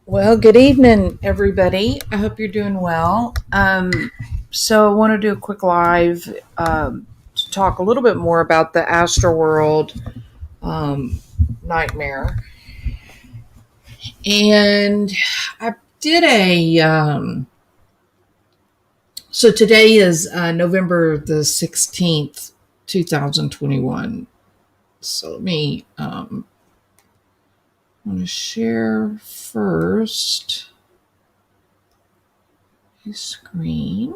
Well, good evening, everybody. I hope you're doing well. So, I want to do a quick live to talk a little bit more about the Astroworld um, nightmare. And I did so today is November the 16th, 2021. So, let me want to share first a screen.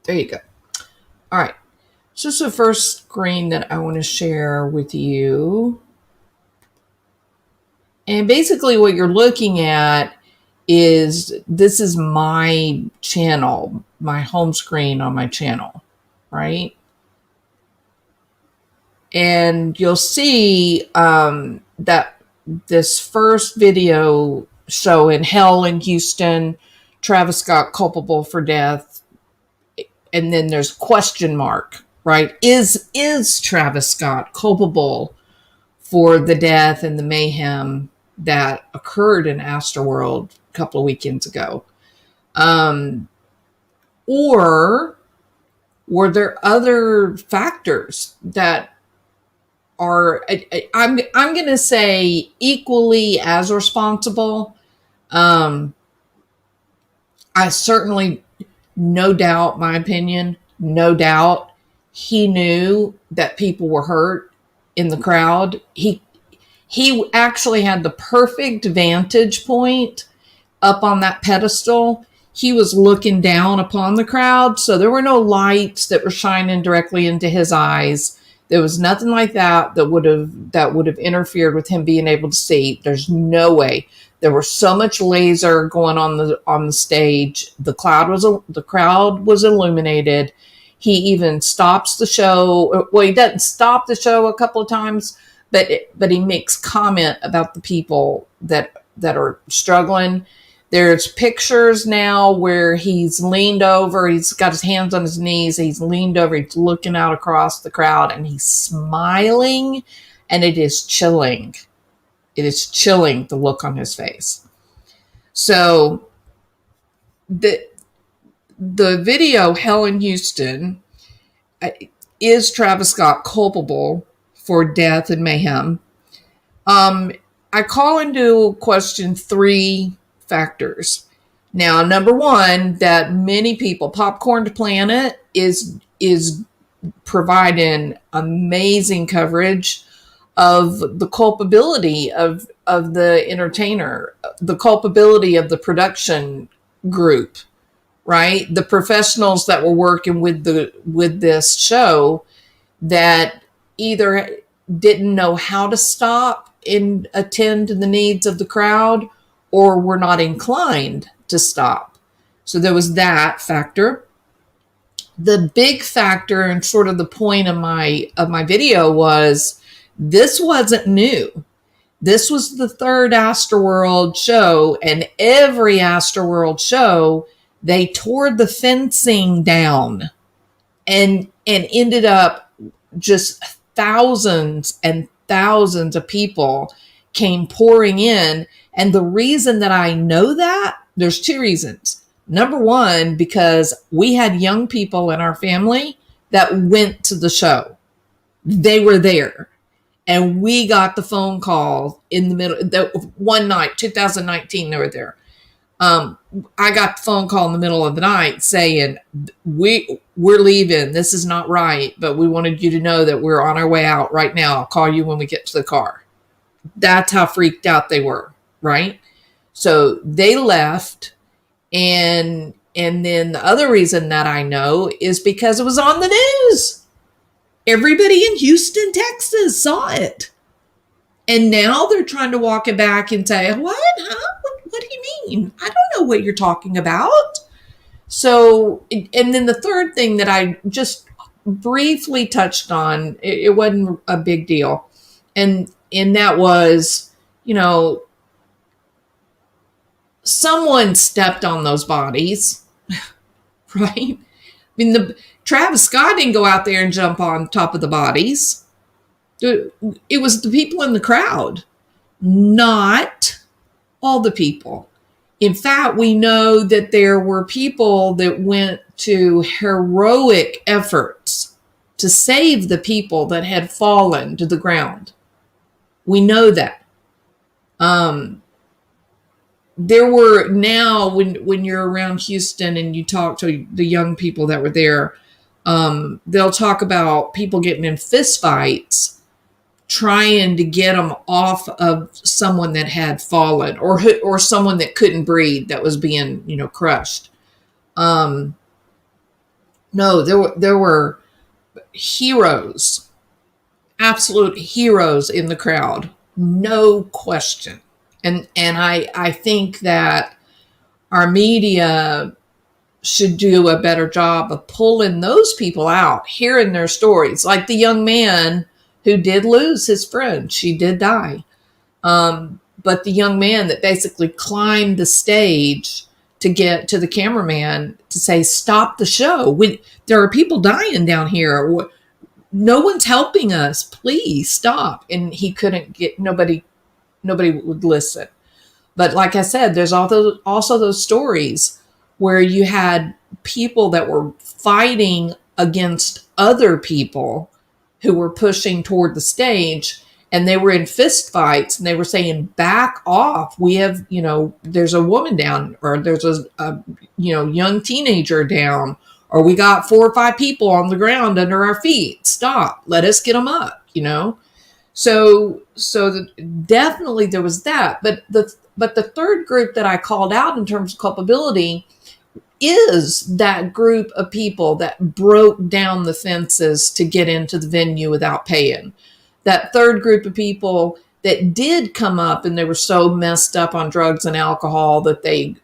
There you go. All right. So this is the first screen that I want to share with you. And basically what you're looking at is this is my channel, my home screen on my channel, right? And you'll see that this first video showing Hell in Houston, Travis Scott culpable for death, and then there's question mark, right? Is Travis Scott culpable for the death and the mayhem that occurred in Astroworld a couple of weekends ago? Or were there other factors that are, I'm going to say, equally as responsible? I certainly, no doubt, my opinion, no doubt, he knew that people were hurt in the crowd. He actually had the perfect vantage point up on that pedestal. He was looking down upon the crowd, so there were no lights that were shining directly into his eyes. There was nothing like that would have interfered with him being able to see. There's no way. There was so much laser going on the stage. The crowd was illuminated. He even stops the show. Well, he doesn't stop the show a couple of times, but he makes comment about the people that are struggling. There's pictures now where he's leaned over, he's got his hands on his knees, he's leaned over, he's looking out across the crowd, and he's smiling, and it is chilling. It is chilling, the look on his face. So the video, Hell in Houston, is Travis Scott culpable for death and mayhem? I call into question three factors. Now, number one, that many people, Popcorn Planet is providing amazing coverage of the culpability of the entertainer, the culpability of the production group, right? The professionals that were working with this show that either didn't know how to stop and attend to the needs of the crowd, or were not inclined to stop. So there was that factor. The big factor and sort of the point of my video was this wasn't new. This was the third Astroworld show, and every Astroworld show, they tore the fencing down and ended up just thousands and thousands of people came pouring in. And the reason that I know that, there's two reasons. Number one, because we had young people in our family that went to the show. They were there. And we got the phone call in the middle, one night, 2019, they were there. I got the phone call in the middle of the night saying, we're leaving. This is not right, but we wanted you to know that we're on our way out right now. I'll call you when we get to the car. That's how freaked out they were, right? So they left. And then the other reason that I know is because it was on the news. Everybody in Houston, Texas saw it. And now they're trying to walk it back and say, what? Huh? What do you mean? I don't know what you're talking about. So, and then the third thing that I just briefly touched on, it wasn't a big deal. And that was, someone stepped on those bodies, right? mean, the Travis Scott didn't go out there and jump on top of the bodies. It was the people in the crowd, not all the people. In fact, we know that there were people that went to heroic efforts to save the people that had fallen to the ground. We know that. There were now, when you're around Houston and you talk to the young people that were there, they'll talk about people getting in fistfights trying to get them off of someone that had fallen, or someone that couldn't breathe, that was being, crushed. No, there were heroes, absolute heroes in the crowd, no question. And I think that our media should do a better job of pulling those people out, hearing their stories, like the young man who did lose his friend. She did die. But the young man that basically climbed the stage to get to the cameraman to say, stop the show. There are people dying down here. No one's helping us. Please stop. And he couldn't get, nobody would listen. But like I said, there's also those stories where you had people that were fighting against other people who were pushing toward the stage, and they were in fist fights, and they were saying, back off. We have, there's a woman down, or there's a young teenager down, or we got 4 or 5 people on the ground under our feet. Stop. Let us get them up, So definitely there was that. But the third group that I called out in terms of culpability is that group of people that broke down the fences to get into the venue without paying. That third group of people that did come up and they were so messed up on drugs and alcohol that they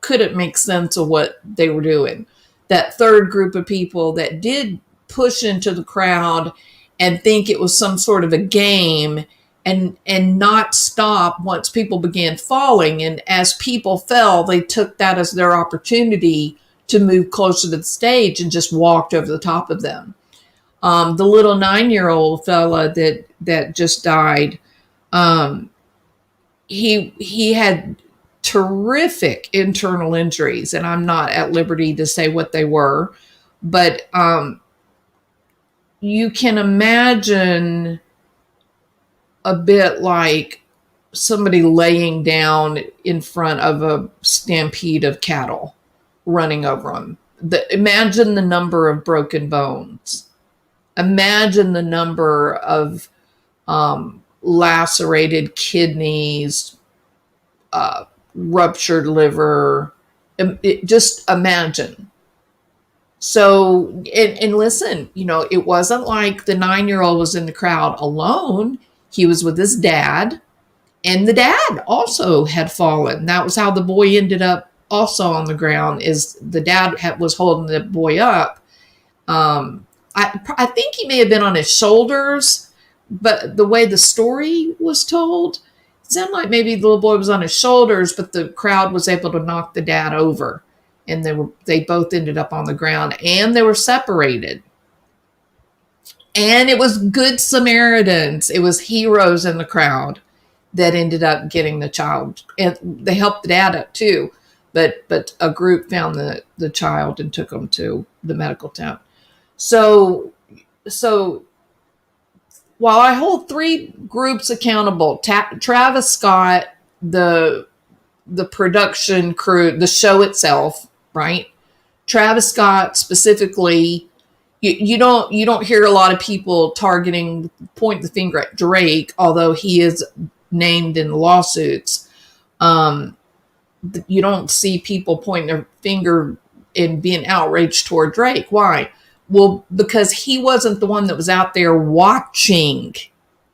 couldn't make sense of what they were doing. That third group of people that did push into the crowd and think it was some sort of a game, and not stop once people began falling. And as people fell, they took that as their opportunity to move closer to the stage and just walked over the top of them. The little 9-year-old fella that just died, he had terrific internal injuries, and I'm not at liberty to say what they were, but you can imagine a bit like somebody laying down in front of a stampede of cattle running over them. Imagine the number of broken bones. Imagine the number of lacerated kidneys, ruptured liver. Just imagine. So, and listen, it wasn't like the 9-year-old was in the crowd alone. He was with his dad, and the dad also had fallen. That was how the boy ended up also on the ground, is the dad was holding the boy up. I think he may have been on his shoulders, but the way the story was told, it sounded like maybe the little boy was on his shoulders, but the crowd was able to knock the dad over, and they both ended up on the ground, and they were separated. And it was good Samaritans. It was heroes in the crowd that ended up getting the child. And they helped the dad up too. But a group found the child and took him to the medical town. So while I hold 3 groups accountable, Travis Scott, the production crew, the show itself, right? Travis Scott specifically, you don't hear a lot of people point the finger at Drake, although he is named in the lawsuits. You don't see people pointing their finger and being outraged toward Drake. Why? Well, because he wasn't the one that was out there watching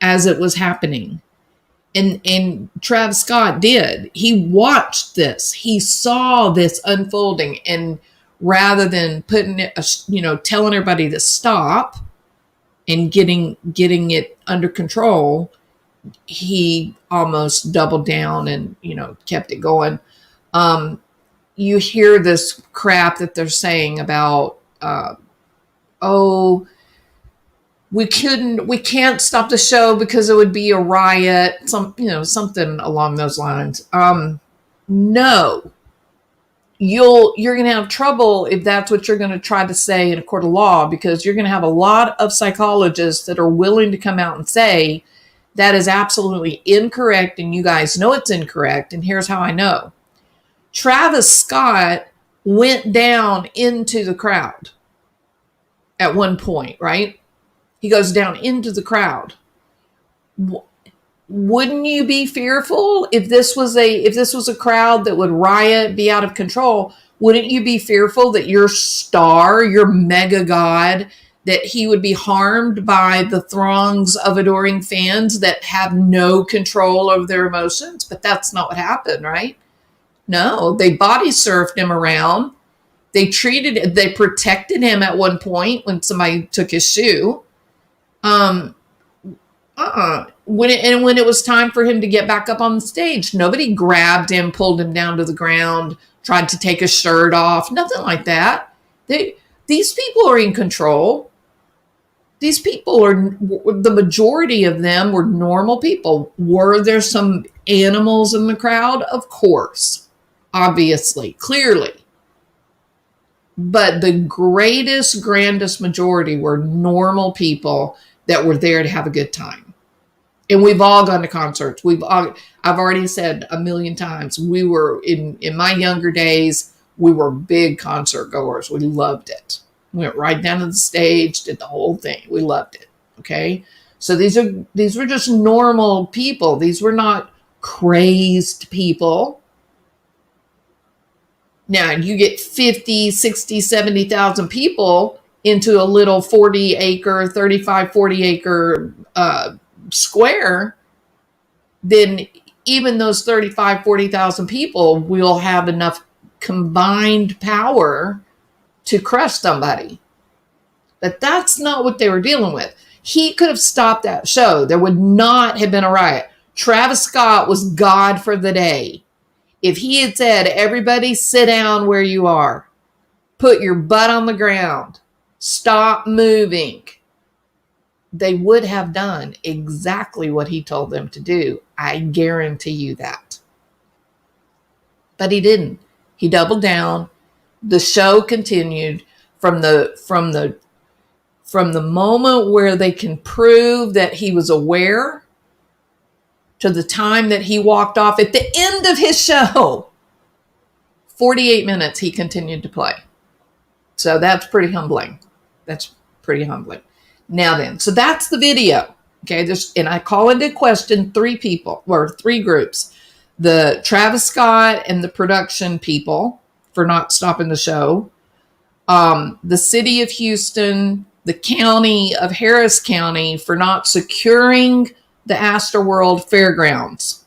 as it was happening. And Travis Scott did. He watched this. He saw this unfolding, and rather than putting it, telling everybody to stop and getting it under control, he almost doubled down and, kept it going. You hear this crap that they're saying about oh, we can't stop the show because it would be a riot, something along those lines. No, you're going to have trouble if that's what you're going to try to say in a court of law, because you're going to have a lot of psychologists that are willing to come out and say that is absolutely incorrect, and you guys know it's incorrect, and here's how I know. Travis Scott went down into the crowd at one point, right? He goes down into the crowd. Wouldn't you be fearful if this was a crowd that would riot, be out of control? Wouldn't you be fearful that your star, your mega god, that he would be harmed by the throngs of adoring fans that have no control over their emotions? But that's not what happened, right? No, they body surfed him around. They protected him at one point when somebody took his shoe. When it was time for him to get back up on the stage, nobody grabbed him, pulled him down to the ground, tried to take his shirt off, nothing like that. These people are in control. These people the majority of them were normal people. Were there some animals in the crowd? Of course, obviously, clearly. But the grandest majority were normal people that were there to have a good time. And we've all gone to concerts. I've already said a million times, we were in my younger days, we were big concert goers. We loved it. We went right down to the stage, did the whole thing. We loved it. Okay. So these were just normal people. These were not crazed people. Now you get 50, 60, 70,000 people into a little 40 acre square, then even those 35, 40,000 people will have enough combined power to crush somebody. But that's not what they were dealing with. He could have stopped that show. There would not have been a riot. Travis Scott was God for the day. If he had said, everybody sit down where you are, put your butt on the ground, stop moving, they would have done exactly what he told them to do. I guarantee you that. But he didn't. He doubled down. The show continued from the moment where they can prove that he was aware to the time that he walked off at the end of his show. 48 minutes he continued to play. So that's pretty humbling. Now then, so that's the video. Okay, and I call into question three groups. The Travis Scott and the production people for not stopping the show. The city of Houston, the county of Harris County for not securing the Astroworld Fairgrounds,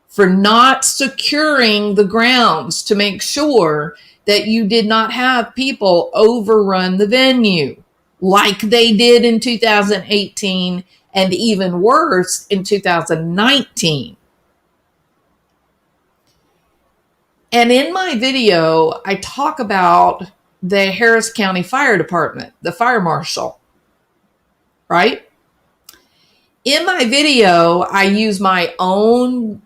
for not securing the grounds to make sure that you did not have people overrun the venue like they did in 2018 and even worse in 2019. And in my video, I talk about the Harris County Fire Department, the fire marshal, right? In my video, I use my own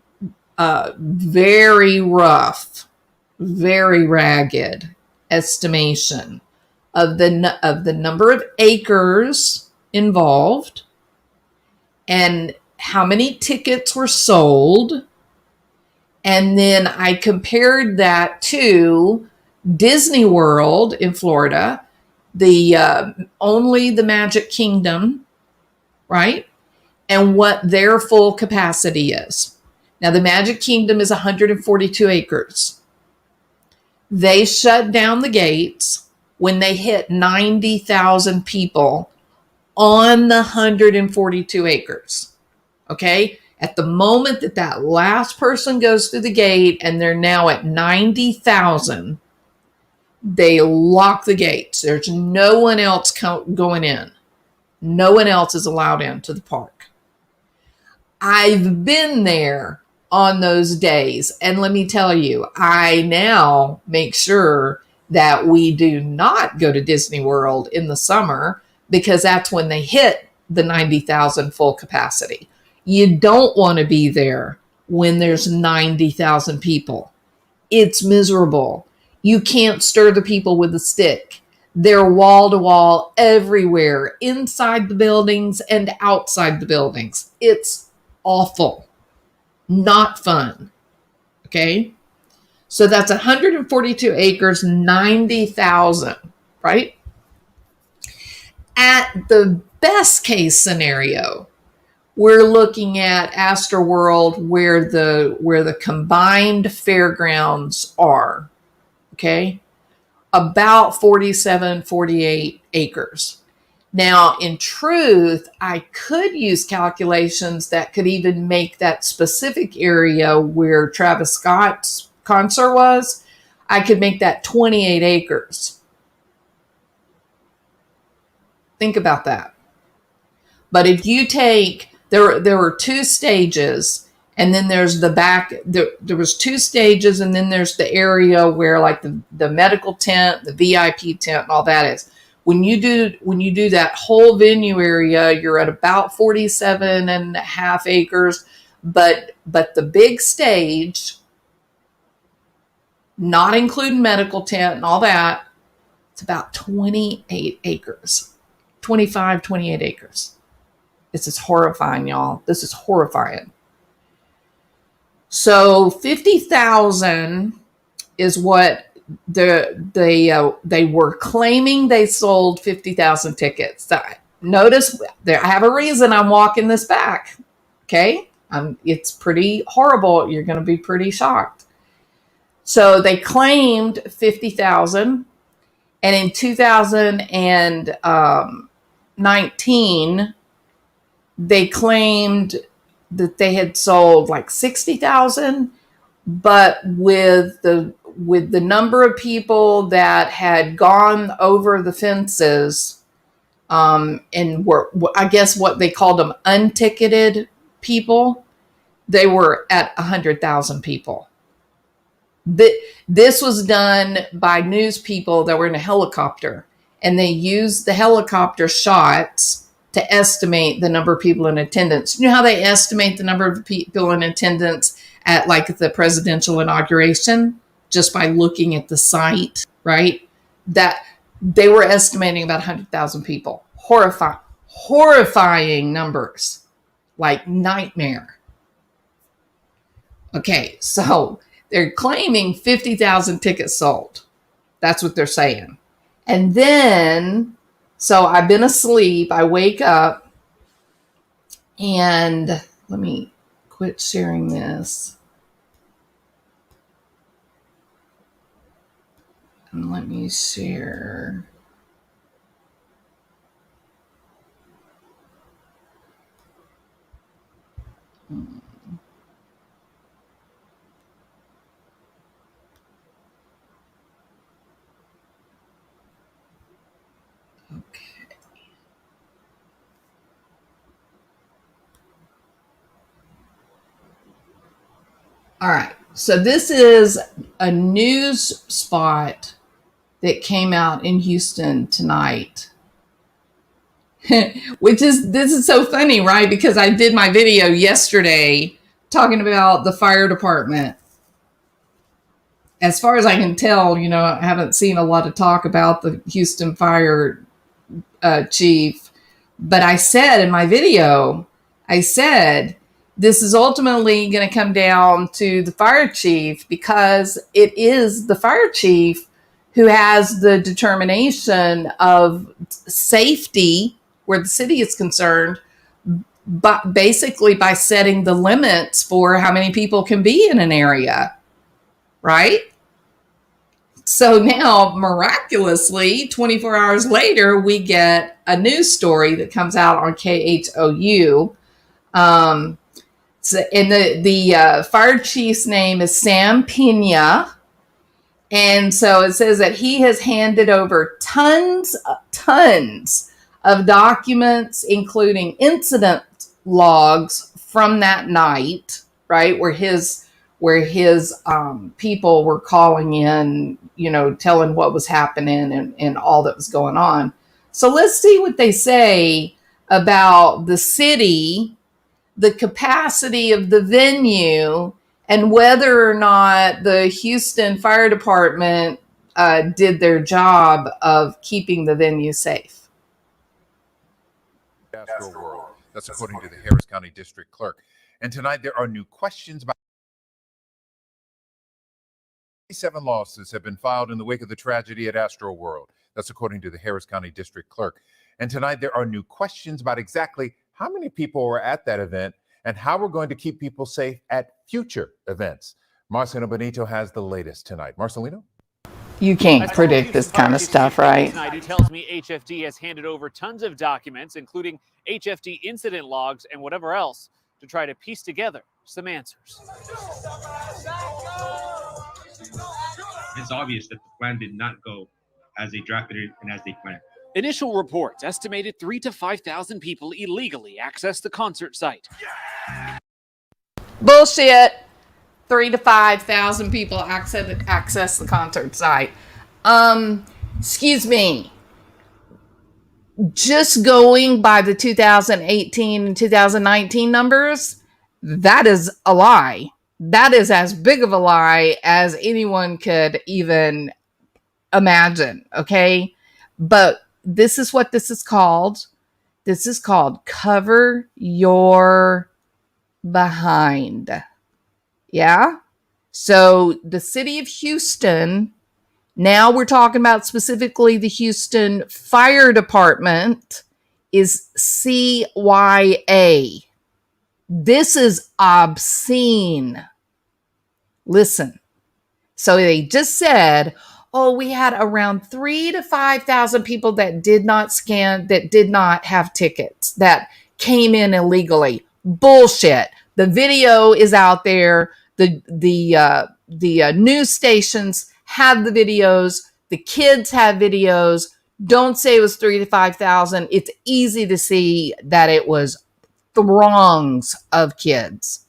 very rough, very ragged estimation of the number of acres involved and how many tickets were sold. And then I compared that to Disney World in Florida, only the Magic Kingdom, right? And what their full capacity is. Now, the Magic Kingdom is 142 acres. They shut down the gates when they hit 90,000 people on the 142 acres. Okay? At the moment that last person goes through the gate and they're now at 90,000, they lock the gates. There's no one else going in. No one else is allowed into the park. I've been there on those days, and let me tell you, I now make sure that we do not go to Disney World in the summer because that's when they hit the 90,000 full capacity. You don't want to be there when there's 90,000 people. It's miserable. You can't stir the people with a stick. They're wall to wall everywhere, inside the buildings and outside the buildings. It's awful. Not fun. Okay? So that's 142 acres, 90,000, right? At the best case scenario, we're looking at Astroworld where the combined fairgrounds are, okay? About 47, 48 acres. Now, in truth, I could use calculations that could even make that specific area where Travis Scott's concert was, I could make that 28 acres. Think about that. But if you take, there were two stages, and then there's the back, there was two stages, and then there's the area where like the medical tent, the VIP tent, and all that is. When you do that whole venue area, you're at about 47 and a half acres, but the big stage, not including medical tent and all that, it's about 28 acres, 25, 28 acres. This is horrifying, y'all. This is horrifying. So 50,000 is what they were claiming. They sold 50,000 tickets. Notice there, I have a reason I'm walking this back. Okay, it's pretty horrible. You're going to be pretty shocked. So they claimed 50,000, and in 2019, they claimed that they had sold like 60,000, but with the number of people that had gone over the fences, and were, I guess what they called them, unticketed people, they were at 100,000 people. This was done by news people that were in a helicopter, and they used the helicopter shots to estimate the number of people in attendance. You know how they estimate the number of people in attendance at like the presidential inauguration just by looking at the site, right? That they were estimating about 100,000 people. Horrifying numbers, like nightmare. Okay, so they're claiming 50,000 tickets sold. That's what they're saying. And then, so I've been asleep. I wake up, and let me quit sharing this. And let me share. Okay. All right. So this is a news spot that came out in Houston tonight. This is so funny, right? Because I did my video yesterday talking about the fire department. As far as I can tell, I haven't seen a lot of talk about the Houston fire chief. But I said in my video, this is ultimately going to come down to the fire chief, because it is the fire chief who has the determination of safety where the city is concerned, but basically by setting the limits for how many people can be in an area, right? So now, miraculously, 24 hours later, we get a news story that comes out on KHOU. And the fire chief's name is Sam Pena. And so it says that he has handed over tons of documents, including incident logs from that night, right, where his where his people were calling in, telling what was happening and all that was going on. So let's see what they say about the city, the capacity of the venue, and whether or not the Houston Fire Department did their job of keeping the venue safe. Astro World. That's according to the Harris County District Clerk. And tonight there are new questions about 7 lawsuits have been filed in the wake of the tragedy at Astro World. That's according to the Harris County District Clerk. And tonight there are new questions about exactly how many people were at that event and how we're going to keep people safe at future events. Marcelino Benito has the latest tonight. Marcelino? You can't predict this kind of stuff, right? Tonight, who tells me HFD has handed over tons of documents, including HFD incident logs and whatever else, to try to piece together some answers. It's obvious that the plan did not go as they drafted it and as they planned. Initial reports estimated 3,000 to 5,000 people illegally accessed the concert site. Bullshit. 3,000 to 5,000 people access the concert site. Excuse me. Just going by the 2018 and 2019 numbers, that is a lie. That is as big of a lie as anyone could even imagine, okay? But this is what this is called. This is called cover your behind. Yeah? So the city of Houston, now we're talking about specifically the Houston Fire Department, is CYA. This is obscene. Listen. So they just said, oh, we had around 3,000 to 5,000 people that did not scan, that did not have tickets, that came in illegally. Bullshit. The video is out there. The news stations have the videos. The kids have videos. Don't say it was 3,000 to 5,000. It's easy to see that it was throngs of kids.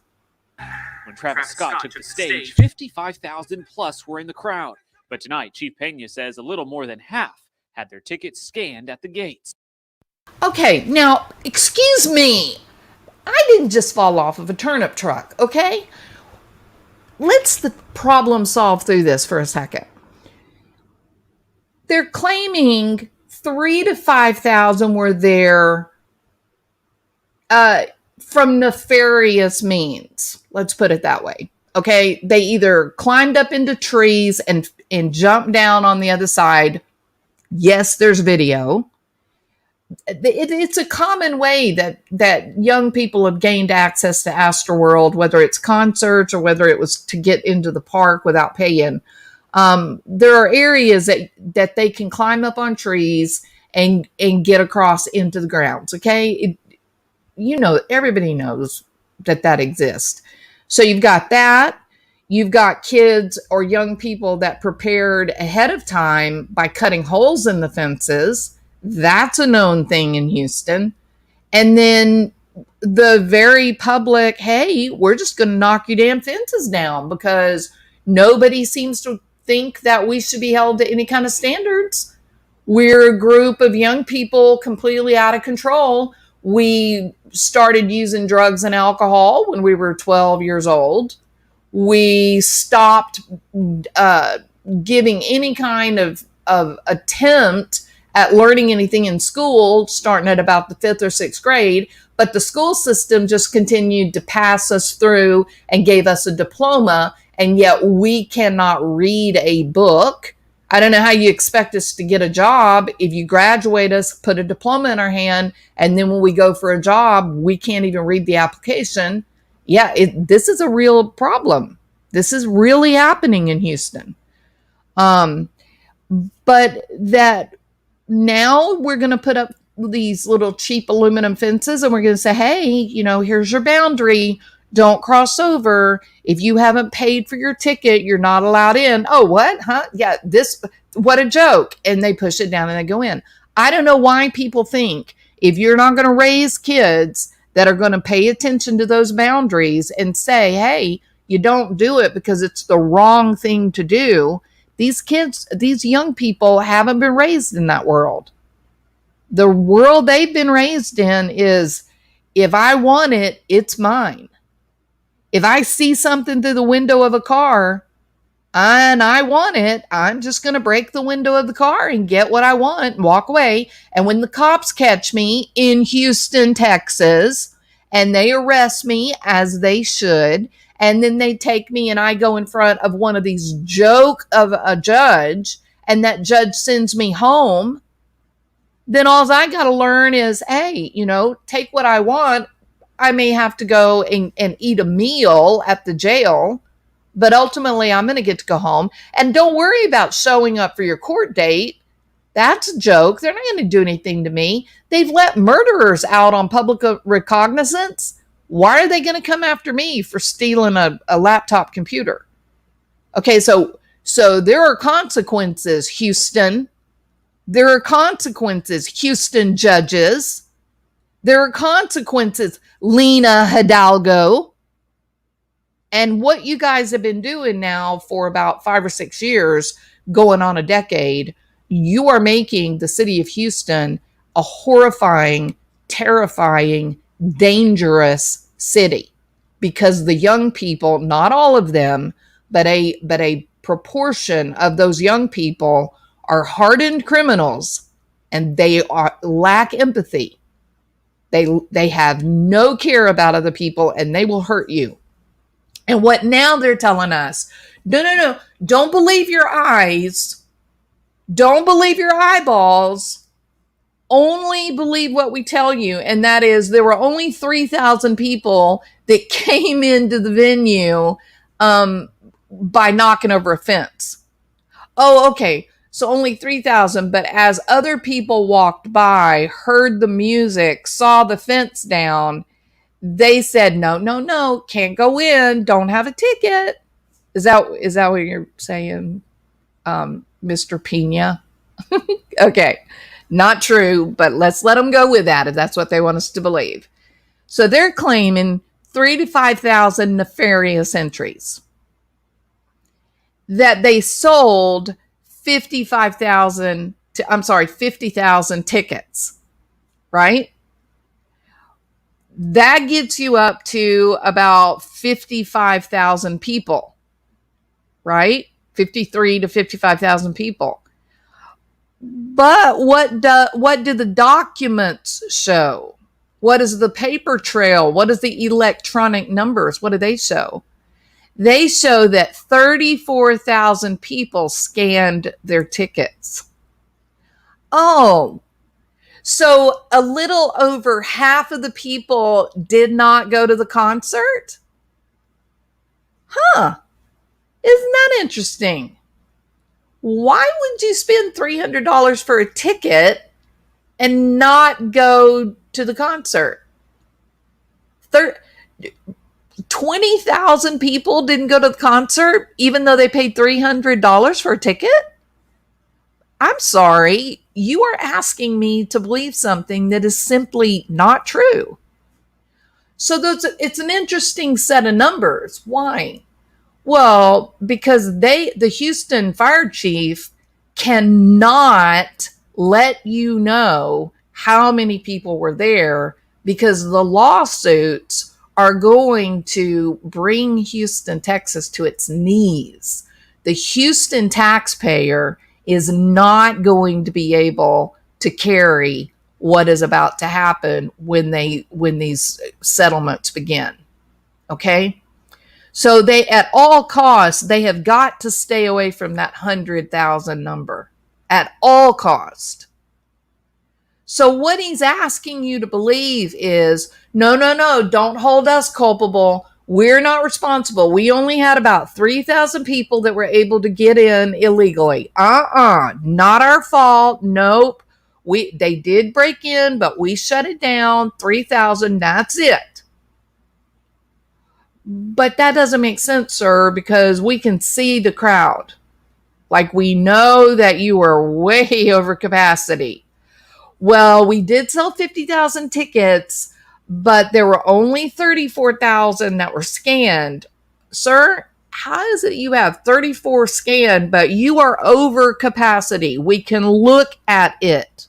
When Travis Scott took the stage, 55,000 plus were in the crowd. But tonight, Chief Pena says a little more than half had their tickets scanned at the gates. Okay, now, excuse me. I didn't just fall off of a turnip truck, okay? Let's the problem solve through this for a second. They're claiming 3,000 to 5,000 were there from nefarious means. Let's put it that way. Okay, they either climbed up into trees and jumped down on the other side. Yes, there's video. It's a common way that young people have gained access to Astroworld, whether it's concerts or whether it was to get into the park without paying. There are areas that they can climb up on trees and get across into the grounds. Okay, everybody knows that exists. So you've got that. You've got kids or young people that prepared ahead of time by cutting holes in the fences. That's a known thing in Houston. And then the very public, hey, we're just going to knock your damn fences down because nobody seems to think that we should be held to any kind of standards. We're a group of young people completely out of control. We started using drugs and alcohol when we were 12 years old. We stopped giving any kind of attempt at learning anything in school, starting at about the 5th or 6th grade. But the school system just continued to pass us through and gave us a diploma. And yet we cannot read a book. I don't know how you expect us to get a job if you graduate us, put a diploma in our hand, and then when we go for a job, we can't even read the application. Yeah, this is a real problem. This is really happening in Houston. But that now we're going to put up these little cheap aluminum fences and we're going to say, hey, here's your boundary. Don't cross over. If you haven't paid for your ticket, you're not allowed in. Oh, what? Huh? Yeah, what a joke. And they push it down and they go in. I don't know why people think if you're not going to raise kids that are going to pay attention to those boundaries and say, hey, You don't do it because it's the wrong thing to do. These kids, these young people haven't been raised in that world. The world they've been raised in is, if I want it, it's mine. If I see something through the window of a car and I want it, I'm just going to break the window of the car and get what I want and walk away. And when the cops catch me in Houston, Texas, and they arrest me as they should, and then they take me and I go in front of one of these joke of a judge, and that judge sends me home, then all I got to learn is, hey, take what I want. I may have to go and eat a meal at the jail, but ultimately I'm going to get to go home. And don't worry about showing up for your court date. That's a joke. They're not going to do anything to me. They've let murderers out on public recognizance. Why are they going to come after me for stealing a laptop computer? Okay, so there are consequences, Houston. There are consequences, Houston judges. There are consequences, LINA Hidalgo. And what you guys have been doing now for about 5 or 6 years, going on a decade, you are making the city of Houston a horrifying, terrifying, dangerous city, because the young people, not all of them, but a proportion of those young people are hardened criminals, and they lack empathy. They have no care about other people, and they will hurt you. And what now they're telling us, no, don't believe your eyes. Don't believe your eyeballs. Only believe what we tell you. And that is, there were only 3,000 people that came into the venue by knocking over a fence. Oh, okay. So only 3,000. But as other people walked by, heard the music, saw the fence down, they said, no, can't go in. Don't have a ticket. Is that what you're saying, Mr. Pena? Okay, not true, but let's let them go with that if that's what they want us to believe. So they're claiming 3,000 to 5,000 nefarious entries, that they sold 50,000 tickets, right? That gets you up to about 55,000 people, right? 53 to 55,000 people. But what do the documents show? What is the paper trail? What is the electronic numbers? What do they show? They show that 34,000 people scanned their tickets. Oh, so a little over half of the people did not go to the concert? Huh. Isn't that interesting? Why would you spend $300 for a ticket and not go to the concert? 20,000 people didn't go to the concert even though they paid $300 for a ticket? I'm sorry, you are asking me to believe something that is simply not true. So it's an interesting set of numbers. Why? Well, because the Houston fire chief cannot let you know how many people were there, because the lawsuits are going to bring Houston, Texas to its knees. The Houston taxpayer is not going to be able to carry what is about to happen when these settlements begin. Okay? So they, at all costs, they have got to stay away from that 100,000 number at all cost. So what he's asking you to believe is, no, don't hold us culpable. We're not responsible. We only had about 3,000 people that were able to get in illegally. Not our fault. Nope. They did break in, but we shut it down. 3,000, that's it. But that doesn't make sense, sir, because we can see the crowd. Like, we know that you are way over capacity. Well, we did sell 50,000 tickets, but there were only 34,000 that were scanned. sir, how is it you have 34 scanned, but you are over capacity? We can look at it.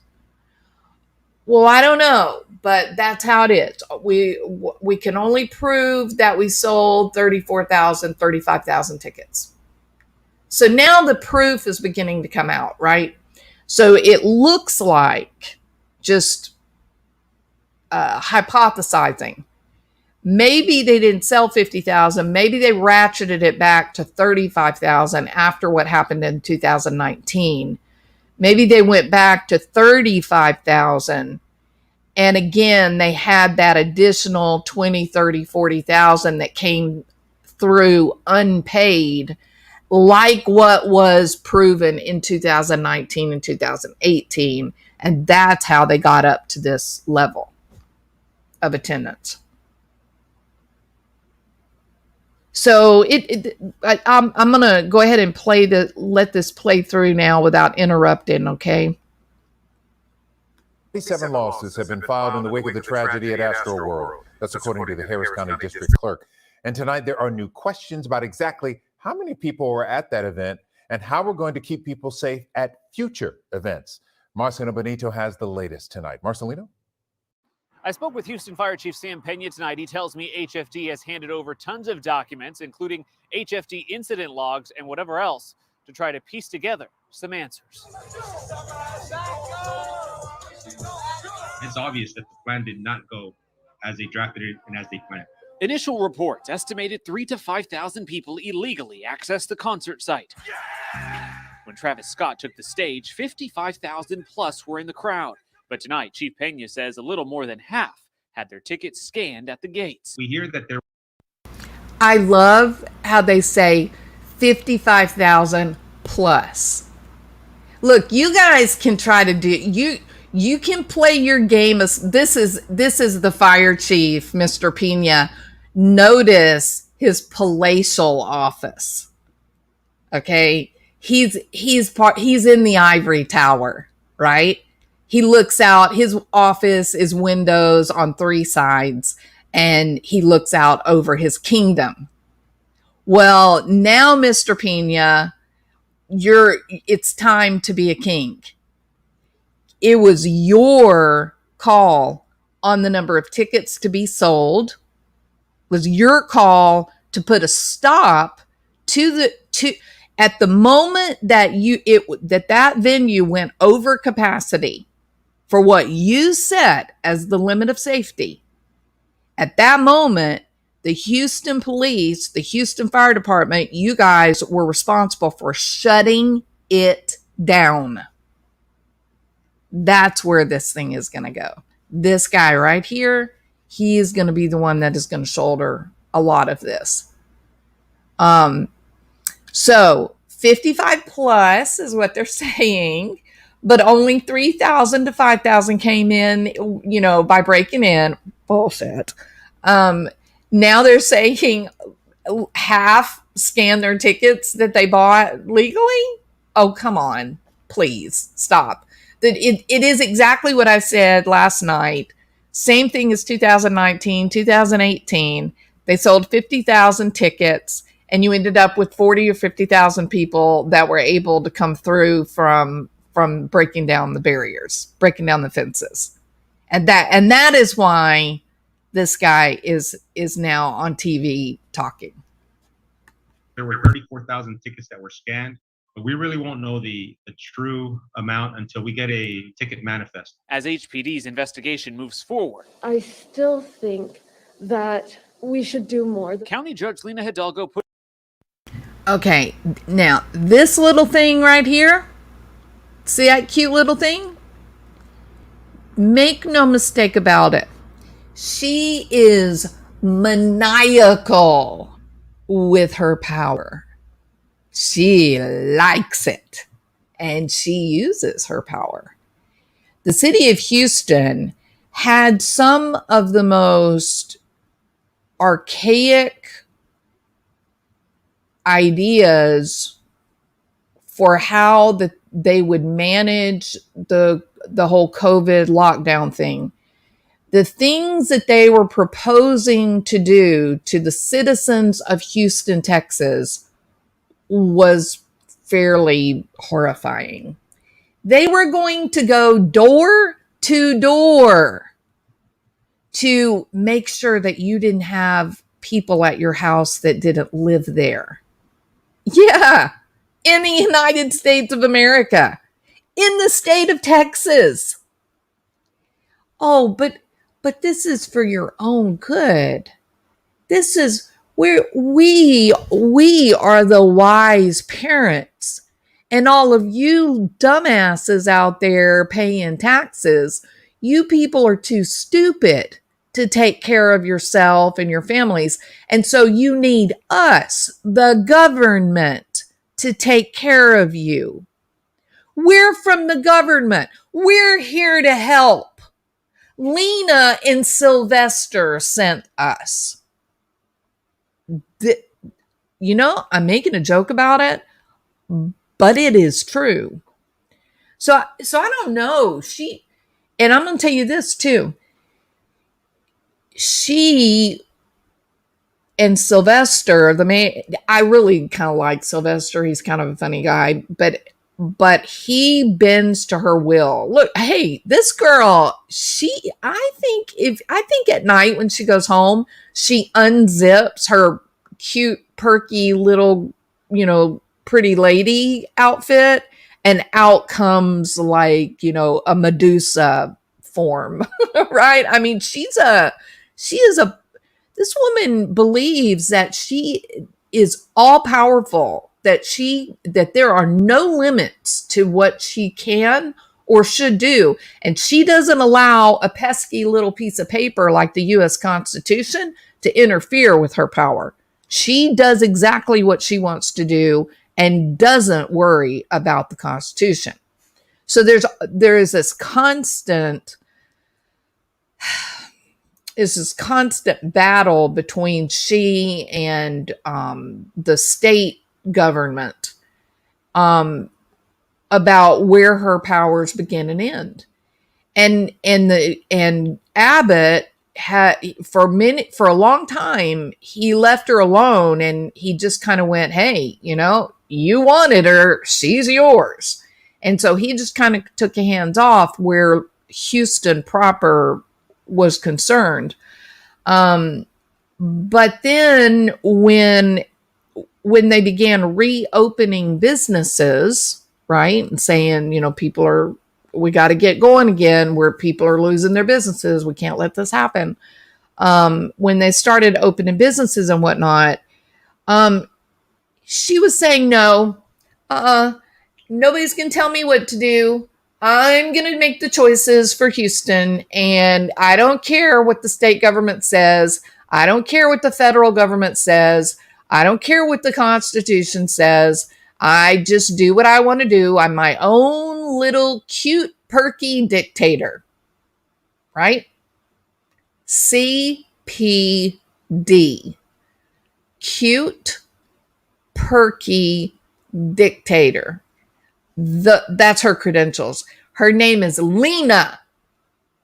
Well, I don't know, but that's how it is. We can only prove that we sold 34,000, 35,000 tickets. So now the proof is beginning to come out, right? So it looks like, just hypothesizing, maybe they didn't sell 50,000. Maybe they ratcheted it back to 35,000 after what happened in 2019. Maybe they went back to 35,000. And again, they had that additional 20, 30, 40,000 that came through unpaid, like what was proven in 2019 and 2018. And that's how they got up to this level of attendance. So I'm going to go ahead and let this play through now without interrupting, okay? 27 lawsuits have been filed in the wake of the tragedy at Astroworld. That's according to the Harris County District Clerk. And tonight there are new questions about exactly how many people were at that event and how we're going to keep people safe at future events. Marcelino Benito has the latest tonight. Marcelino? I spoke with Houston Fire Chief Sam Pena tonight. He tells me HFD has handed over tons of documents, including HFD incident logs and whatever else, to try to piece together some answers. It's obvious that the plan did not go as they drafted it and as they planned. Initial reports estimated 3,000 to 5,000 people illegally accessed the concert site. When Travis Scott took the stage, 55,000 plus were in the crowd. But tonight, Chief Pena says a little more than half had their tickets scanned at the gates. We hear that there. I love how they say 55,000 plus. Look, you guys can try to do you can play your game as this is the fire chief, Mr. Pena. Notice his palatial office. Okay? He's in the ivory tower, right? He looks out, his office is windows on three sides, and he looks out over his kingdom. Well, now, Mr. Pena, it's time to be a king. It was your call on the number of tickets to be sold. It was your call to put a stop to at the moment that that venue went over capacity for what you set as the limit of safety. At that moment, the Houston police, the Houston Fire Department, you guys were responsible for shutting it down. That's where this thing is going to go. This guy right here, he is going to be the one that is going to shoulder a lot of this. So 55 plus is what they're saying, but only 3,000 to 5,000 came in, by breaking in. Bullshit. Now they're saying half scanned their tickets that they bought legally. Oh, come on. Please stop. It is exactly what I said last night. Same thing as 2019, 2018. They sold 50,000 tickets, and you ended up with 40 or 50,000 people that were able to come through from breaking down the barriers, breaking down the fences. And that is why this guy is now on TV talking. There were 34,000 tickets that were scanned, but we really won't know the true amount until we get a ticket manifest. As HPD's investigation moves forward, I still think that we should do more. County Judge LINA Hidalgo put. Okay, now this little thing right here, see that cute little thing? Make no mistake about it. She is maniacal with her power. She likes it, and she uses her power. The city of Houston had some of the most archaic ideas for how they would manage the whole COVID lockdown thing. the things that they were proposing to do to the citizens of Houston, Texas was fairly horrifying. They were going to go door to door to make sure that you didn't have people at your house that didn't live there. Yeah, in the United States of America, in the state of Texas. Oh, but this is for your own good. This is where we are the wise parents. And all of you dumbasses out there paying taxes, you people are too stupid to take care of yourself and your families. And so you need us, the government, to take care of you. We're from the government. We're here to help. Lena and Sylvester sent us. You know, I'm making a joke about it, but it is true. So I don't know. And I'm going to tell you this too. She and Sylvester, I really kind of like Sylvester. He's kind of a funny guy, but he bends to her will. Look, hey, this girl, I think at night when she goes home, she unzips her cute, perky little, pretty lady outfit, and out comes like, a Medusa form, right? I mean, this woman believes that she is all powerful, that there are no limits to what she can or should do. And she doesn't allow a pesky little piece of paper like the U.S. Constitution to interfere with her power. She does exactly what she wants to do and doesn't worry about the Constitution. So there is this constant battle between she and the state government about where her powers begin and end. And Abbott had for a long time, he left her alone, and he just kind of went, hey, you wanted her, she's yours. And so he just kind of took a hands off where Houston proper was concerned. But then when they began reopening businesses, right, and saying, we got to get going again, where people are losing their businesses, we can't let this happen. When they started opening businesses and whatnot, she was saying, no, nobody's going to tell me what to do. I'm going to make the choices for Houston, and I don't care what the state government says. I don't care what the federal government says. I don't care what the Constitution says. I just do what I want to do. I'm my own little cute, perky dictator, right? CPD. Cute, perky dictator. That's her credentials. Her name is LINA,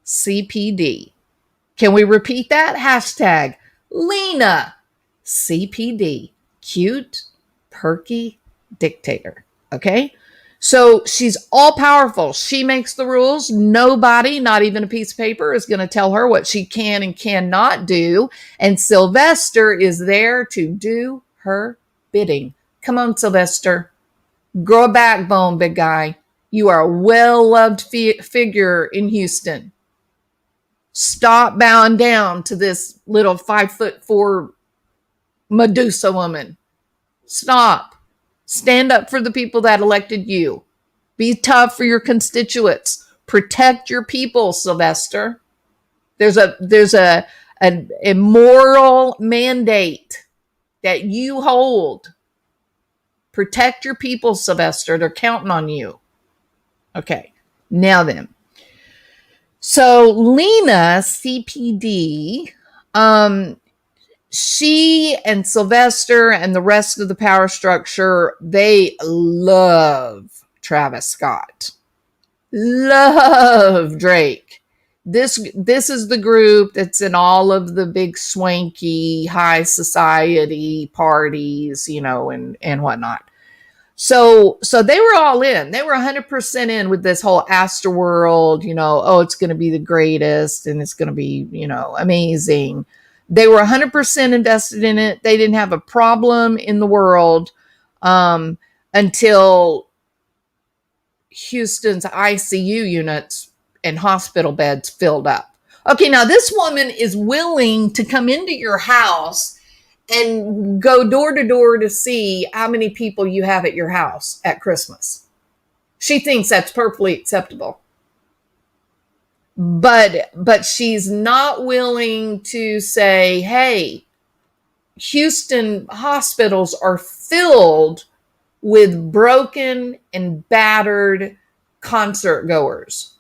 CPD. Can we repeat that? Hashtag LINA, CPD. Cute, perky dictator. Okay? So she's all powerful. She makes the rules. Nobody, not even a piece of paper, is going to tell her what she can and cannot do. And Sylvester is there to do her bidding. Come on, Sylvester. Grow a backbone, big guy. You are a well-loved figure in Houston. Stop bowing down to this little 5'4" Medusa woman. Stop. Stand up for the people that elected you. Be tough for your constituents. Protect your people, Sylvester. There's a moral mandate that you hold. Protect your people, Sylvester. They're counting on you. Okay, now then. So LINA, CPD, she and Sylvester and the rest of the power structure, they love Travis Scott. Love Drake. This is the group that's in all of the big swanky high society parties, and whatnot. So they were all in. They were 100% in with this whole Astroworld, oh, it's going to be the greatest and it's going to be, amazing. They were 100% invested in it. They didn't have a problem in the world until Houston's ICU units and hospital beds filled up. Okay, now this woman is willing to come into your house and go door to door to see how many people you have at your house at Christmas. She thinks that's perfectly acceptable. But she's not willing to say, hey, Houston hospitals are filled with broken and battered concert goers.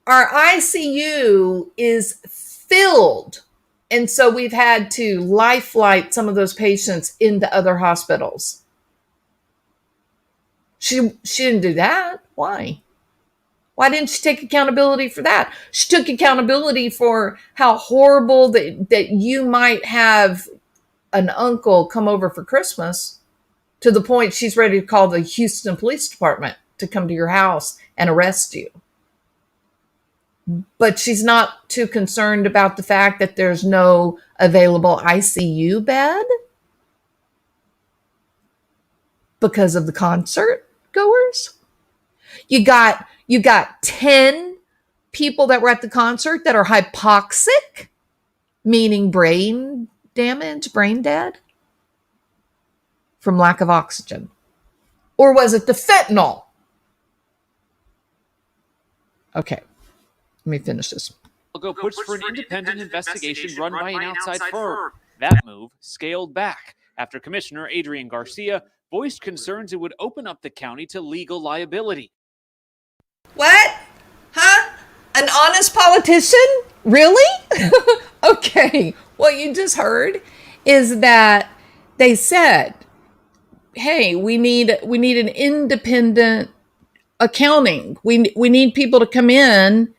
Our ICU is filled. And so we've had to life flight some of those patients into other hospitals. She didn't do that. Why? Why didn't she take accountability for that? She took accountability for how horrible that you might have an uncle come over for Christmas, to the point she's ready to call the Houston Police Department to come to your house and arrest you. But she's not too concerned about the fact that there's no available ICU bed because of the concert goers. You got 10 people that were at the concert that are hypoxic, meaning brain damage, brain dead from lack of oxygen. Or was it the fentanyl? Okay. Let me finish this. Go pushed for an independent investigation run by an outside firm. That move scaled back after Commissioner Adrian Garcia voiced concerns it would open up the county to legal liability. What? Huh? An honest politician? Really? Okay. What you just heard is that they said, hey, we need an independent accounting. We need people to come in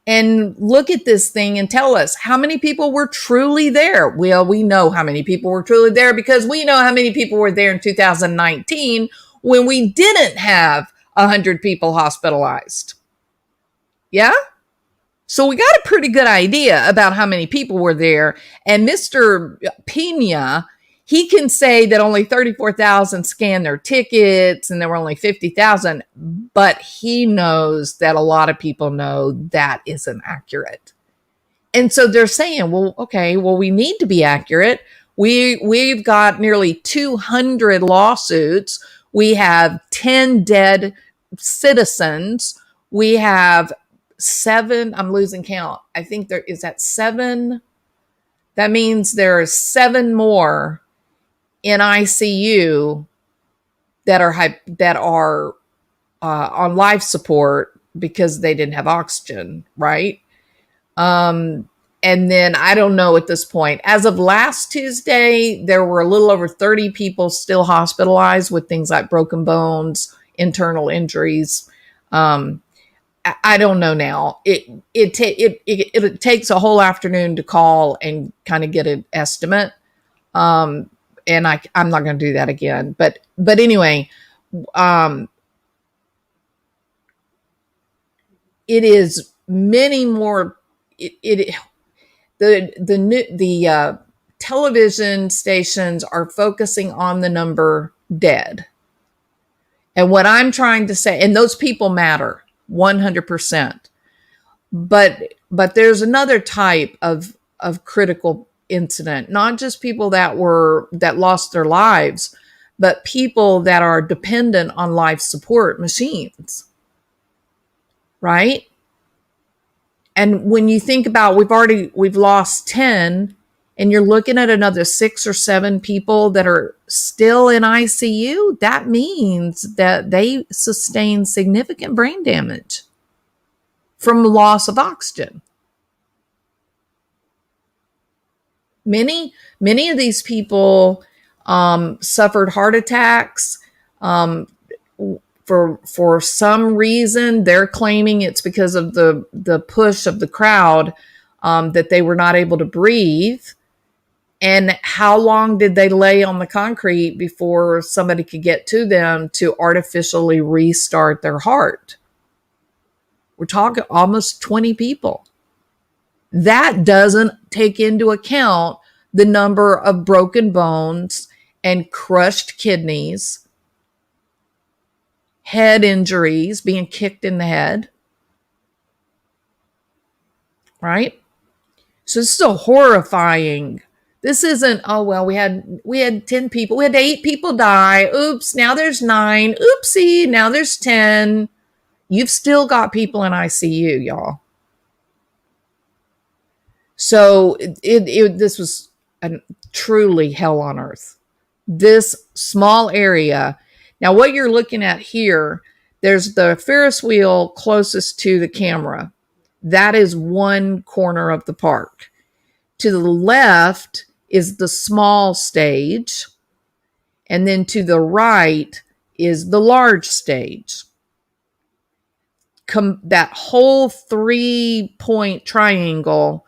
and look at this thing and tell us how many people were truly there. Well, we know how many people were truly there because we know how many people were there in 2019 when we didn't have 100 people hospitalized. Yeah? So we got a pretty good idea about how many people were there. And Mr. Pena, he can say that only 34,000 scanned their tickets and there were only 50,000, but he knows that a lot of people know that isn't accurate. And so they're saying, well, okay, we need to be accurate. We've got nearly 200 lawsuits. We have 10 dead citizens. We have 7, I'm losing count. I think there is that 7. That means there are 7 more in ICU that are on life support because they didn't have oxygen, right? And then I don't know at this point. As of last Tuesday, there were a little over 30 people still hospitalized with things like broken bones, internal injuries. I don't know now. It takes a whole afternoon to call and kind of get an estimate. And I'm not going to do that again. But anyway, it is many more. The television stations are focusing on the number dead. And what I'm trying to say, and those people matter 100%. But there's another type of critical incident, not just people that lost their lives, but people that are dependent on life support machines. Right? And when you think about we've lost 10 and you're looking at another 6 or 7 people that are still in ICU, that means that they sustain significant brain damage from loss of oxygen. Many of these people suffered heart attacks for some reason, they're claiming it's because of the push of the crowd, that they were not able to breathe. And how long did they lay on the concrete before somebody could get to them to artificially restart their heart? We're talking almost 20 people. That doesn't take into account the number of broken bones and crushed kidneys, head injuries, being kicked in the head, right? So this is a horrifying. This isn't, oh, well, we had 10 people. We had 8 people die. Oops, now there's 9. Oopsie, now there's 10. You've still got people in ICU, y'all. So this was truly hell on earth. This small area. Now, what you're looking at here, there's the Ferris wheel closest to the camera. That is one corner of the park. To the left is the small stage. And then to the right is the large stage. That whole 3-point triangle,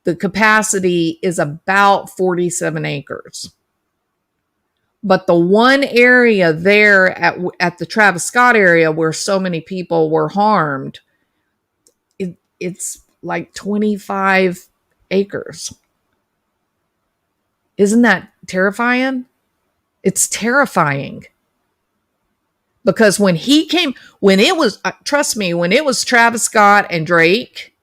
the capacity is about 47 acres. But the one area there at the Travis Scott area where so many people were harmed, it's like 25 acres. Isn't that terrifying? It's terrifying. Because when it was Travis Scott and Drake,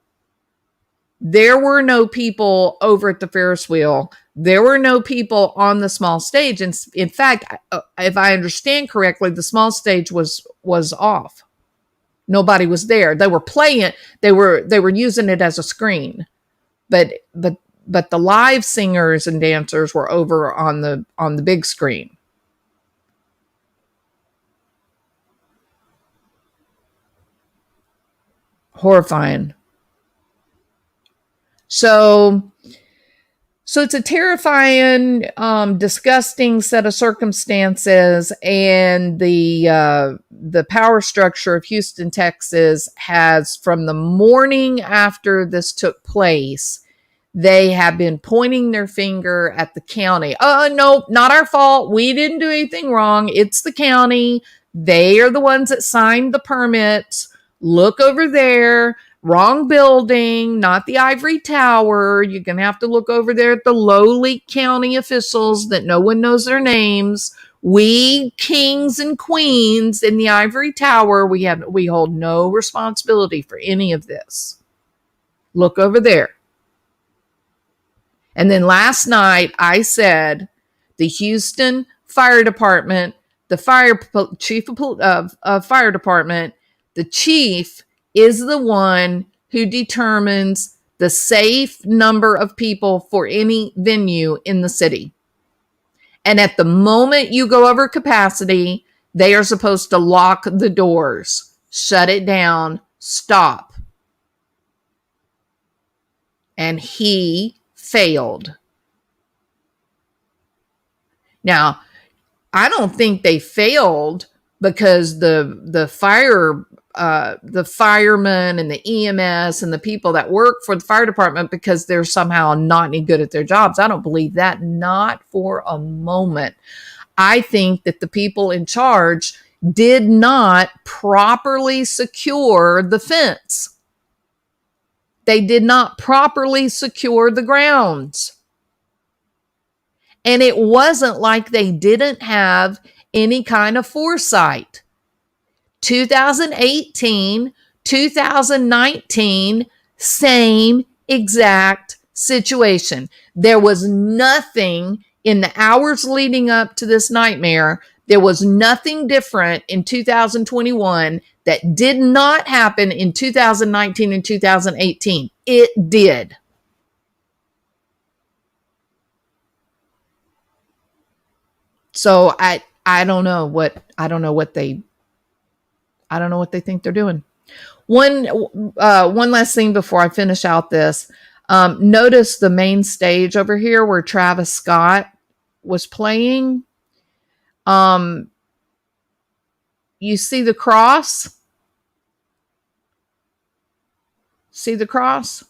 there were no people over at the Ferris wheel. There were no people on the small stage. And in fact, if I understand correctly, the small stage was off. Nobody was there. They were playing it. They were using it as a screen. But the live singers and dancers were over on the big screen. Horrifying. So it's a terrifying, disgusting set of circumstances, and the power structure of Houston, Texas has, from the morning after this took place, they have been pointing their finger at the county. No, not our fault. We didn't do anything wrong. It's the county. They are the ones that signed the permits. Look over there. Wrong building, not the ivory tower. You're going to have to look over there at the lowly county officials that no one knows their names. We kings and queens in the ivory tower, we hold no responsibility for any of this. Look over there. And then last night I said the Houston Fire Department, the chief of fire department, the chief is the one who determines the safe number of people for any venue in the city. And at the moment you go over capacity, they are supposed to lock the doors, shut it down, stop. And he failed. Now, I don't think they failed because the firemen and the EMS and the people that work for the fire department, because they're somehow not any good at their jobs. I don't believe that, not for a moment. I think that the people in charge did not properly secure the fence. They did not properly secure the grounds. And it wasn't like they didn't have any kind of foresight. 2018, 2019, same exact situation. There was nothing in the hours leading up to this nightmare. There was nothing different in 2021 that did not happen in 2019 and 2018. It did. So I don't know what they think they're doing. One last thing before I finish out this. Notice the main stage over here where Travis Scott was playing. you see the cross? See the cross?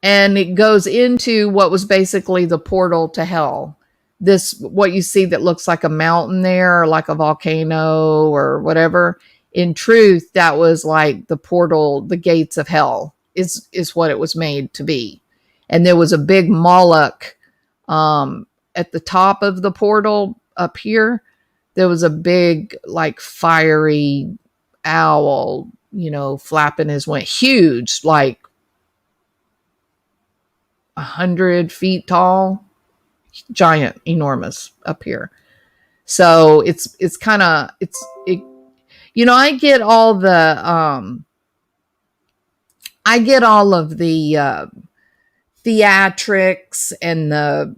And it goes into what was basically the portal to hell. This, what you see that looks like a mountain there, or like a volcano or whatever. In truth, that was like the portal, the gates of hell is what it was made to be. And there was a big Moloch at the top of the portal up here. There was a big, like, fiery owl, flapping his wing, huge, like 100 feet tall, giant, enormous up here. So it's kind of, I get all of the theatrics and the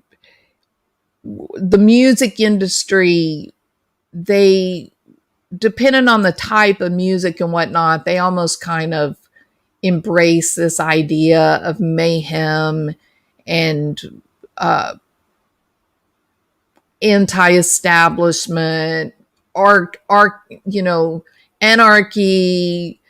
music industry. They, depending on the type of music and whatnot, they almost kind of embrace this idea of mayhem and anti-establishment, anarchy.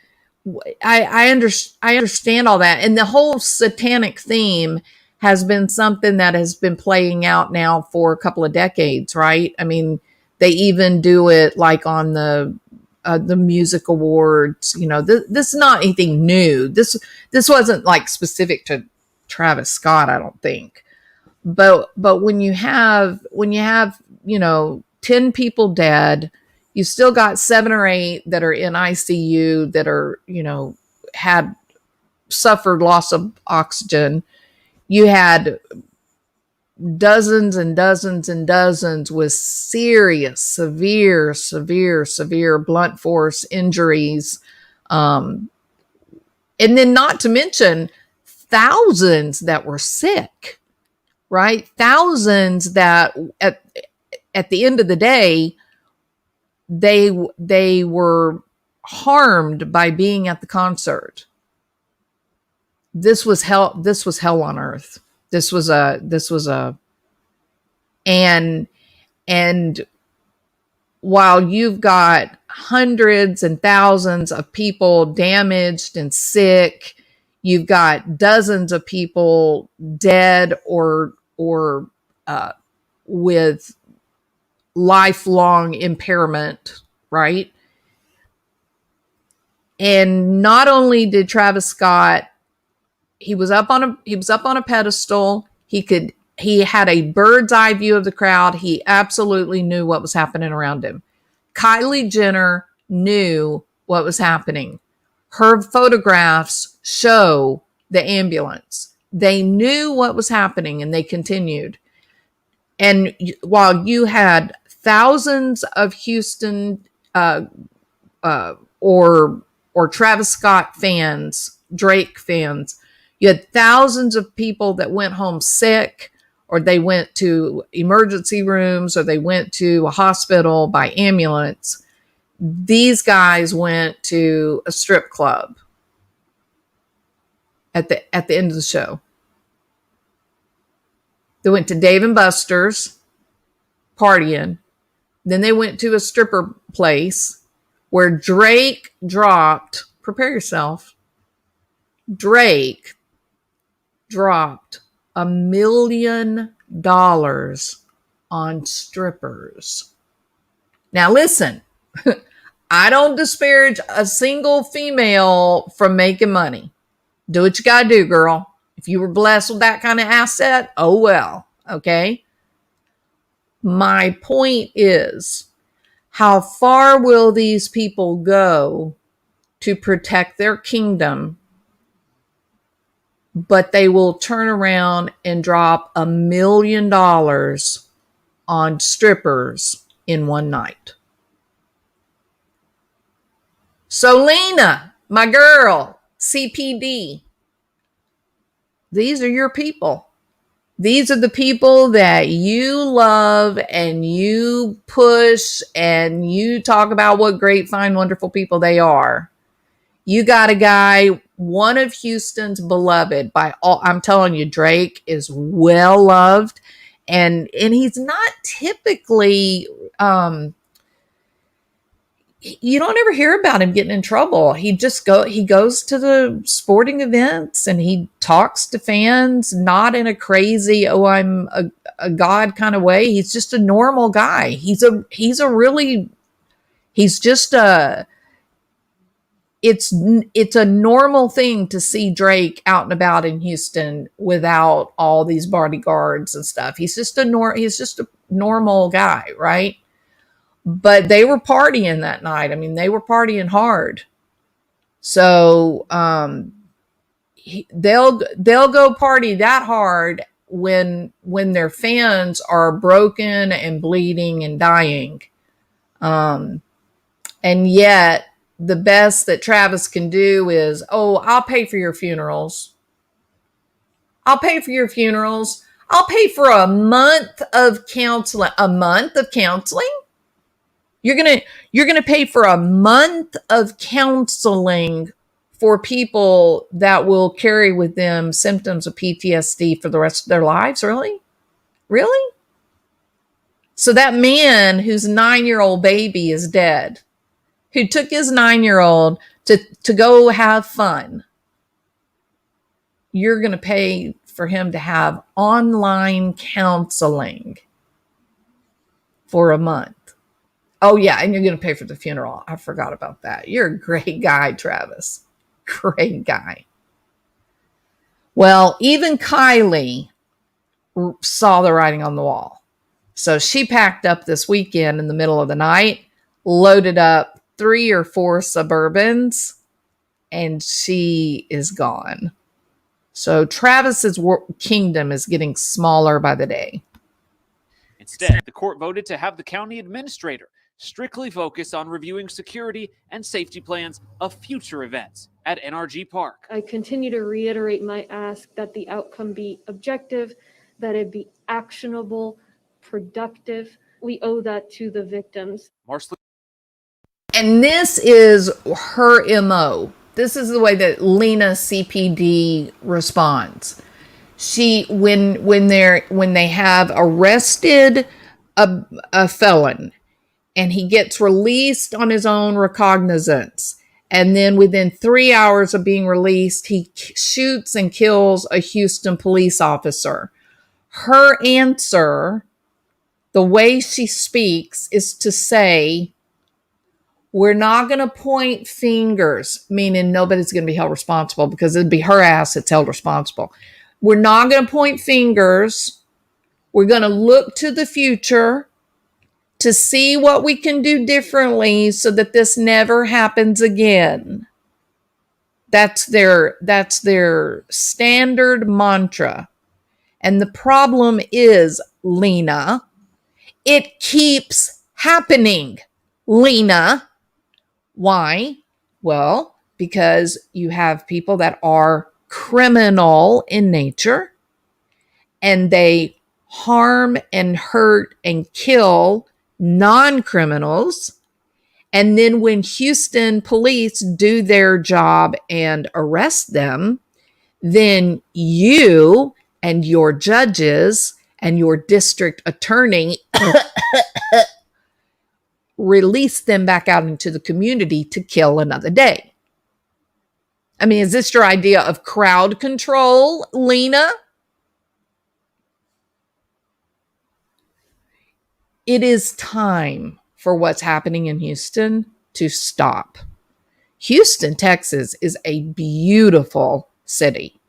I understand all that, and the whole satanic theme has been something that has been playing out now for a couple of decades, right? I mean, they even do it like on the music awards. This is not anything new. This wasn't like specific to Travis Scott, I don't think. But when you have 10 people dead, you still got 7 or 8 that are in ICU that are, had suffered loss of oxygen. You had dozens and dozens and dozens with serious, severe blunt force injuries. And then not to mention thousands that were sick, right? Thousands that at the end of the day, they were harmed by being at the concert. This was hell. This was hell on earth. And while you've got hundreds and thousands of people damaged and sick, you've got dozens of people dead or with lifelong impairment, right? And not only did Travis Scott, he was up on a pedestal. He had a bird's eye view of the crowd. He absolutely knew what was happening around him. Kylie Jenner knew what was happening. Her photographs show the ambulance. They knew what was happening, and they continued. And while you had thousands of Houston or Travis Scott fans, Drake fans, you had thousands of people that went home sick, or they went to emergency rooms, or they went to a hospital by ambulance. These guys went to a strip club at the end of the show. They went to Dave and Buster's partying. Then they went to a stripper place where Drake dropped, prepare yourself, Drake dropped $1 million on strippers. Now listen, I don't disparage a single female from making money. Do what you gotta do, girl. If you were blessed with that kind of asset, oh well, okay? My point is, how far will these people go to protect their kingdom, but they will turn around and drop $1 million on strippers in one night? So LINA, my girl, CPD, these are your people. These are the people that you love and you push and you talk about what great, fine, wonderful people they are. You got a guy, one of Houston's beloved by all. I'm telling you, Drake is well loved, and he's not typically, you don't ever hear about him getting in trouble. He goes to the sporting events and he talks to fans, not in a crazy, oh, I'm a god kind of way. He's just a normal guy. He's just a, it's a normal thing to see Drake out and about in Houston without all these bodyguards and stuff. He's just a normal guy, right? But they were partying that night. I mean, they were partying hard. So they'll go party that hard when their fans are broken and bleeding and dying. And yet the best that Travis can do is, oh, I'll pay for your funerals. I'll pay for your funerals. I'll pay for a month of counseling. A month of counseling? You're gonna pay for a month of counseling for people that will carry with them symptoms of PTSD for the rest of their lives? Really? Really? So that man whose 9-year-old baby is dead, who took his 9-year-old to go have fun, you're gonna pay for him to have online counseling for a month. Oh, yeah, and you're going to pay for the funeral. I forgot about that. You're a great guy, Travis. Great guy. Well, even Kylie saw the writing on the wall. So she packed up this weekend in the middle of the night, loaded up 3 or 4 Suburbans, and she is gone. So Travis's kingdom is getting smaller by the day. Instead, the court voted to have the county administrator strictly focus on reviewing security and safety plans of future events at NRG Park. I continue to reiterate my ask that the outcome be objective, that it be actionable, productive. We owe that to the victims. And this is her MO. This is the way that LINA CPD responds. When they have arrested a felon, and he gets released on his own recognizance, and then within 3 hours of being released, he shoots and kills a Houston police officer. Her answer, the way she speaks, is to say, we're not going to point fingers, meaning nobody's going to be held responsible because it'd be her ass that's held responsible. We're not going to point fingers. We're going to look to the future to see what we can do differently so that this never happens again. That's their standard mantra. And the problem is, LINA, it keeps happening. LINA. Why? Well, because you have people that are criminal in nature, and they harm and hurt and kill non-criminals. And then when Houston police do their job and arrest them, then you and your judges and your district attorney release them back out into the community to kill another day. I mean, is this your idea of crowd control, LINA? It is time for what's happening in Houston to stop. Houston, Texas is a beautiful city.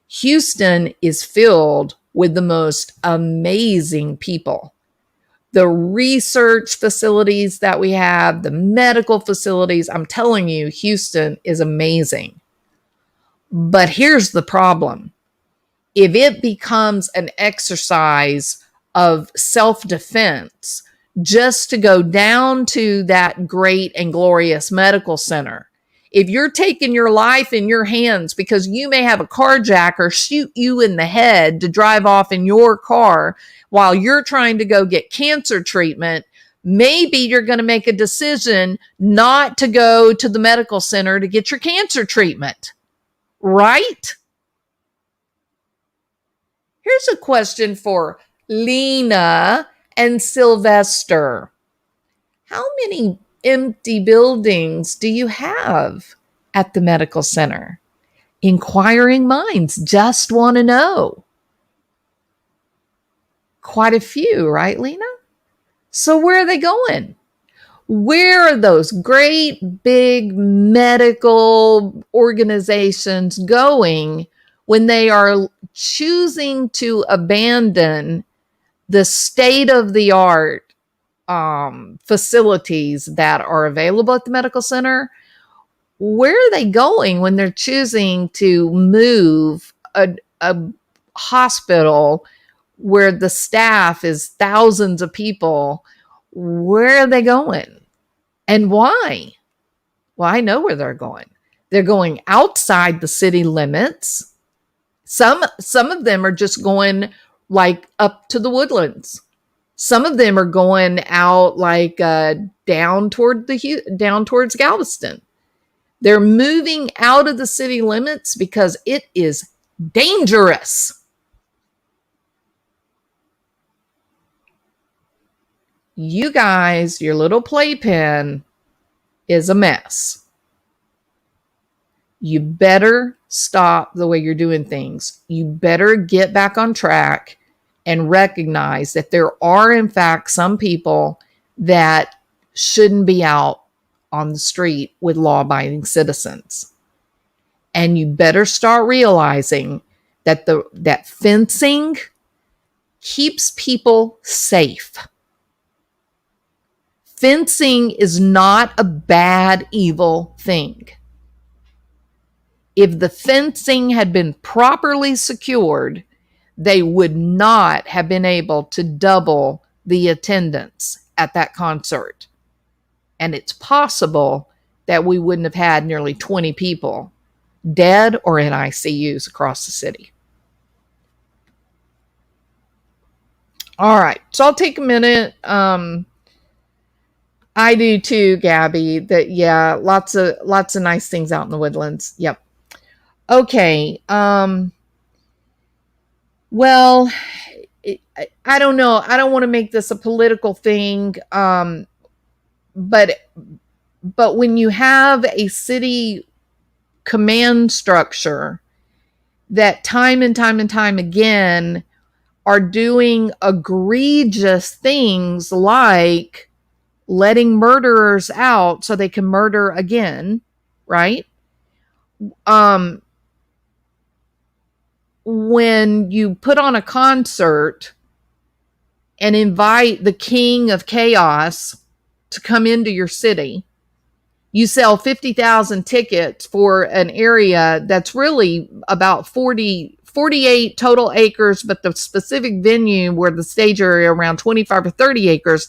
Houston is filled with the most amazing people. The research facilities that we have, the medical facilities, I'm telling you, Houston is amazing. But here's the problem. If it becomes an exercise of self-defense just to go down to that great and glorious medical center, if you're taking your life in your hands because you may have a carjacker shoot you in the head to drive off in your car while you're trying to go get cancer treatment, maybe you're going to make a decision not to go to the medical center to get your cancer treatment, right? Here's a question for LINA and Sylvester. How many empty buildings do you have at the medical center? Inquiring minds just want to know. Quite a few, right, Lena? So where are they going? Where are those great big medical organizations going when they are choosing to abandon the state-of-the-art facilities that are available at the medical center? Where are they going when they're choosing to move a hospital where the staff is thousands of people? Where are they going? And why? Well, I know where they're going. They're going outside the city limits. Some of them are just going like up to the Woodlands. Some of them are going out like down towards Galveston. They're moving out of the city limits because it is dangerous. You guys, your little playpen is a mess. You better stop the way you're doing things. You better get back on track and recognize that there are, in fact, some people that shouldn't be out on the street with law-abiding citizens. And you better start realizing that that fencing keeps people safe. Fencing is not a bad, evil thing. If the fencing had been properly secured, they would not have been able to double the attendance at that concert. And it's possible that we wouldn't have had nearly 20 people dead or in ICUs across the city. All right, so I'll take a minute. I do too, Gabby. That yeah, lots of nice things out in the Woodlands. Yep. Okay. Well, I don't know. I don't want to make this a political thing. But when you have a city command structure that time and time again are doing egregious things like letting murderers out so they can murder again, right? When you put on a concert and invite the king of chaos to come into your city, you sell 50,000 tickets for an area that's really about 48 total acres, but the specific venue where the stage area around 25 or 30 acres,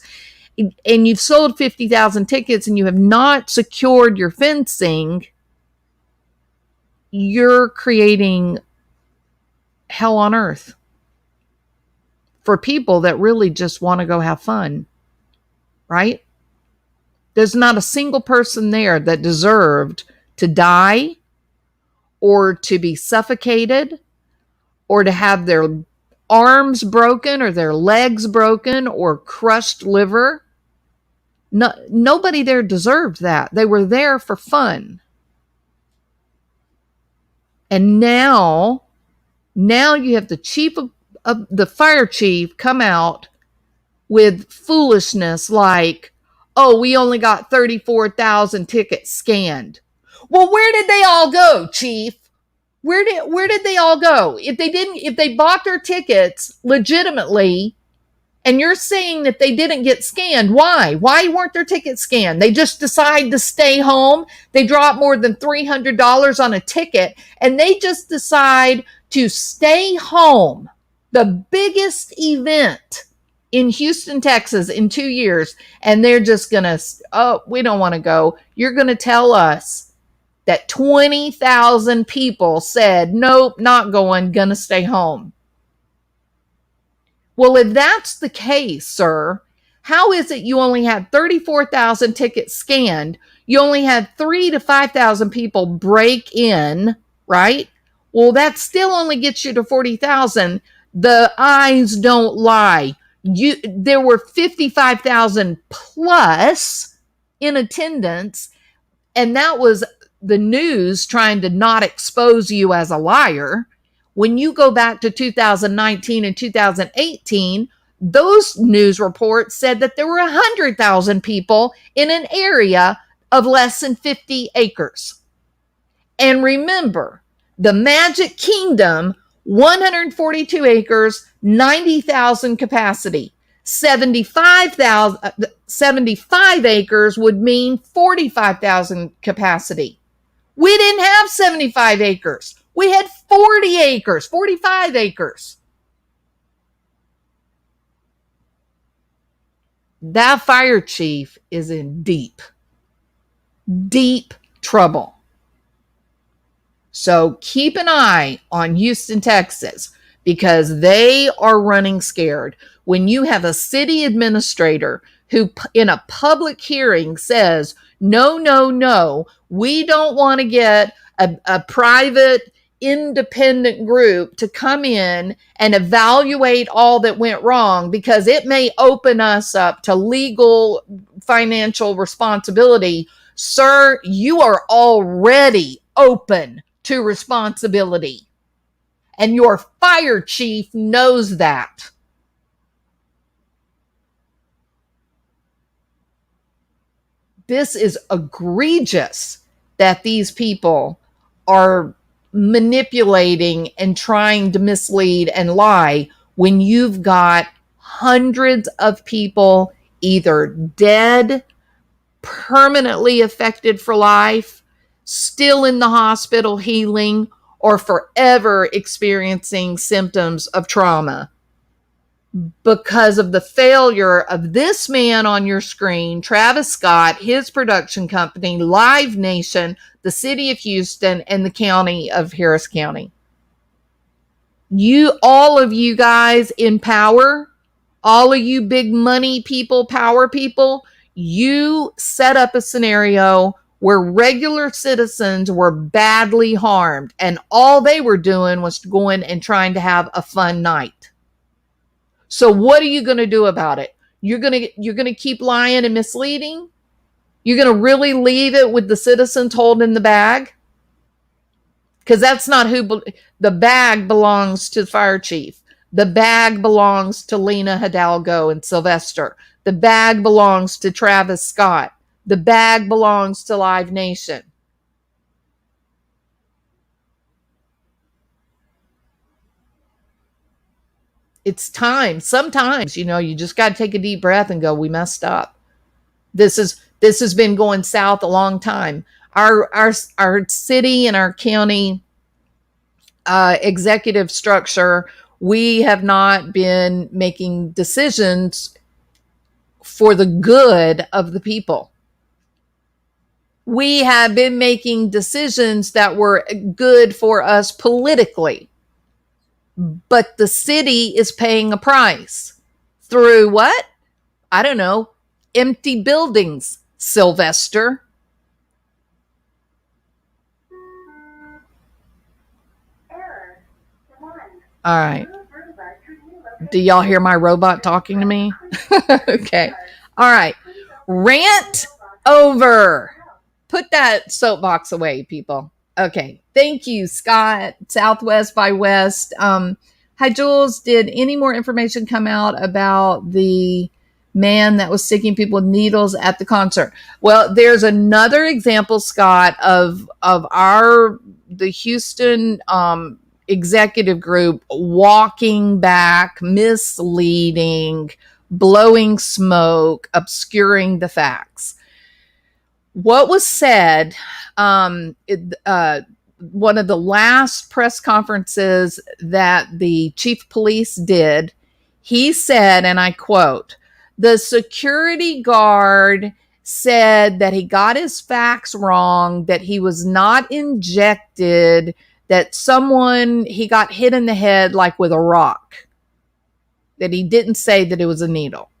and you've sold 50,000 tickets and you have not secured your fencing, you're creating hell on earth for people that really just want to go have fun, right? There's not a single person there that deserved to die or to be suffocated or to have their arms broken or their legs broken or crushed liver. No, nobody there deserved that. They were there for fun. And now you have the chief of the fire chief come out with foolishness like, oh, we only got 34,000 tickets scanned. Well, where did they all go, chief? Where did they all go? If they bought their tickets legitimately, and you're saying that they didn't get scanned, why? Why weren't their tickets scanned? They just decide to stay home. They drop more than $300 on a ticket, and they just decide to stay home. The biggest event in Houston, Texas in 2 years, and they're just gonna, oh, we don't want to go. You're gonna tell us that 20,000 people said, nope, not going, gonna stay home. Well, if that's the case, sir, how is it you only had 34,000 tickets scanned? You only had 3,000 to 5,000 people break in, right? Well, that still only gets you to 40,000. The eyes don't lie. There were 55,000 plus in attendance, and that was the news trying to not expose you as a liar. When you go back to 2019 and 2018, those news reports said that there were 100,000 people in an area of less than 50 acres. And remember, the Magic Kingdom, 142 acres, 90,000 capacity. 75 acres would mean 45,000 capacity. We didn't have 75 acres. We had 40 acres, 45 acres. That fire chief is in deep trouble. So keep an eye on Houston, Texas, because they are running scared. When you have a city administrator who in a public hearing says, no, we don't want to get a private independent group to come in and evaluate all that went wrong because it may open us up to legal financial responsibility. Sir, you are already open to responsibility, and your fire chief knows that. This is egregious that these people are manipulating and trying to mislead and lie when you've got hundreds of people either dead, permanently affected for life, still in the hospital healing, or forever experiencing symptoms of trauma because of the failure of this man on your screen, Travis Scott, his production company, Live Nation, the city of Houston, and the county of Harris County. All of you guys in power, all of you big money people, power people, you set up a scenario where regular citizens were badly harmed, and all they were doing was going and trying to have a fun night. So what are you going to do about it? You're going to keep lying and misleading? You're going to really leave it with the citizens holding the bag? Because that's not who the bag belongs to the fire chief. The bag belongs to LINA Hidalgo and Sylvester. The bag belongs to Travis Scott. The bag belongs to Live Nation. It's time. Sometimes, you just got to take a deep breath and go, we messed up. This has been going south a long time. Our city and our county executive structure, we have not been making decisions for the good of the people. We have been making decisions that were good for us politically. But the city is paying a price through what? I don't know. Empty buildings, Sylvester. All right. Do y'all hear my robot talking to me? Okay. All right. Rant over. Put that soapbox away, people. Okay. Thank you, Scott. Southwest by West. Hi, Jules. Did any more information come out about the man that was sticking people with needles at the concert? Well, there's another example, Scott, of the Houston executive group walking back, misleading, blowing smoke, obscuring the facts. What was said, one of the last press conferences that the chief of police did, he said, and I quote, "The security guard said that he got his facts wrong, that he was not injected, that he got hit in the head like with a rock, that he didn't say that it was a needle."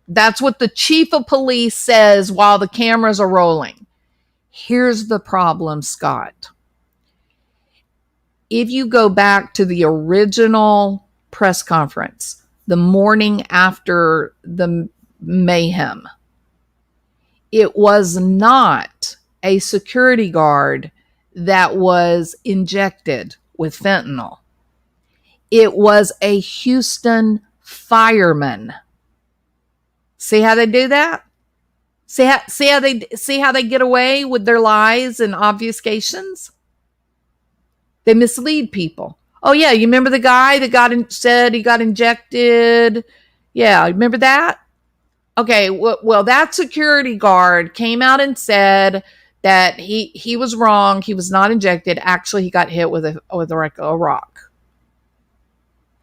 That's what the chief of police says while the cameras are rolling. Here's the problem, Scott. If you go back to the original press conference, the morning after the mayhem, It was not a security guard that was injected with fentanyl. It was a Houston fireman. See how they do that? See how they get away with their lies and obfuscations? They mislead people. Oh yeah, you remember the guy that said he got injected? Yeah, remember that? Okay, well, that security guard came out and said that he was wrong. He was not injected. Actually, he got hit with a rock.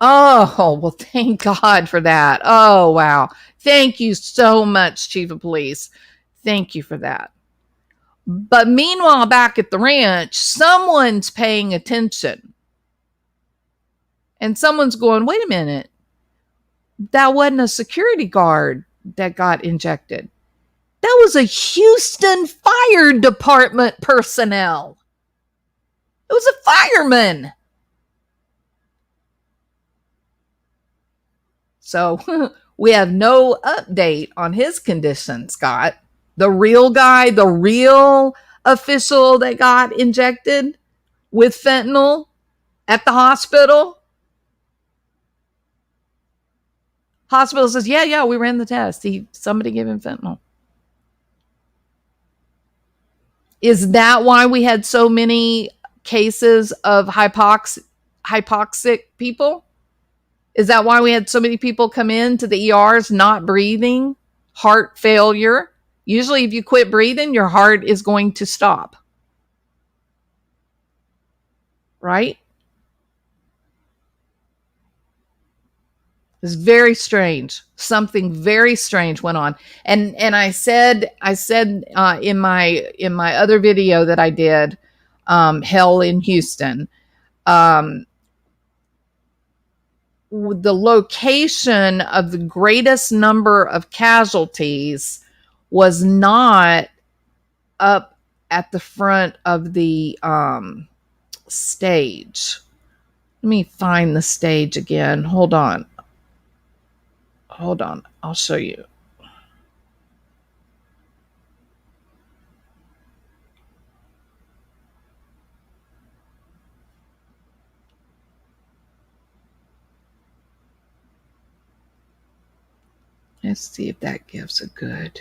Oh, well, thank God for that. Oh, wow. Thank you so much, Chief of Police. Thank you for that. But meanwhile, back at the ranch, someone's paying attention. And someone's going, wait a minute. That wasn't a security guard that got injected. That was a Houston Fire Department personnel. It was a fireman. So we have no update on his condition, Scott. The real guy, the real official that got injected with fentanyl at the hospital. Hospital says, yeah, we ran the test. Somebody gave him fentanyl. Is that why we had so many cases of hypoxic people? Is that why we had so many people come into the ERs not breathing, heart failure? Usually if you quit breathing, your heart is going to stop. Right? It's very strange. Something very strange went on. And I said in my other video that I did, Hell in Houston, the location of the greatest number of casualties was not up at the front of the stage. Let me find the stage again. Hold on. I'll show you. Let's see if that gives a good.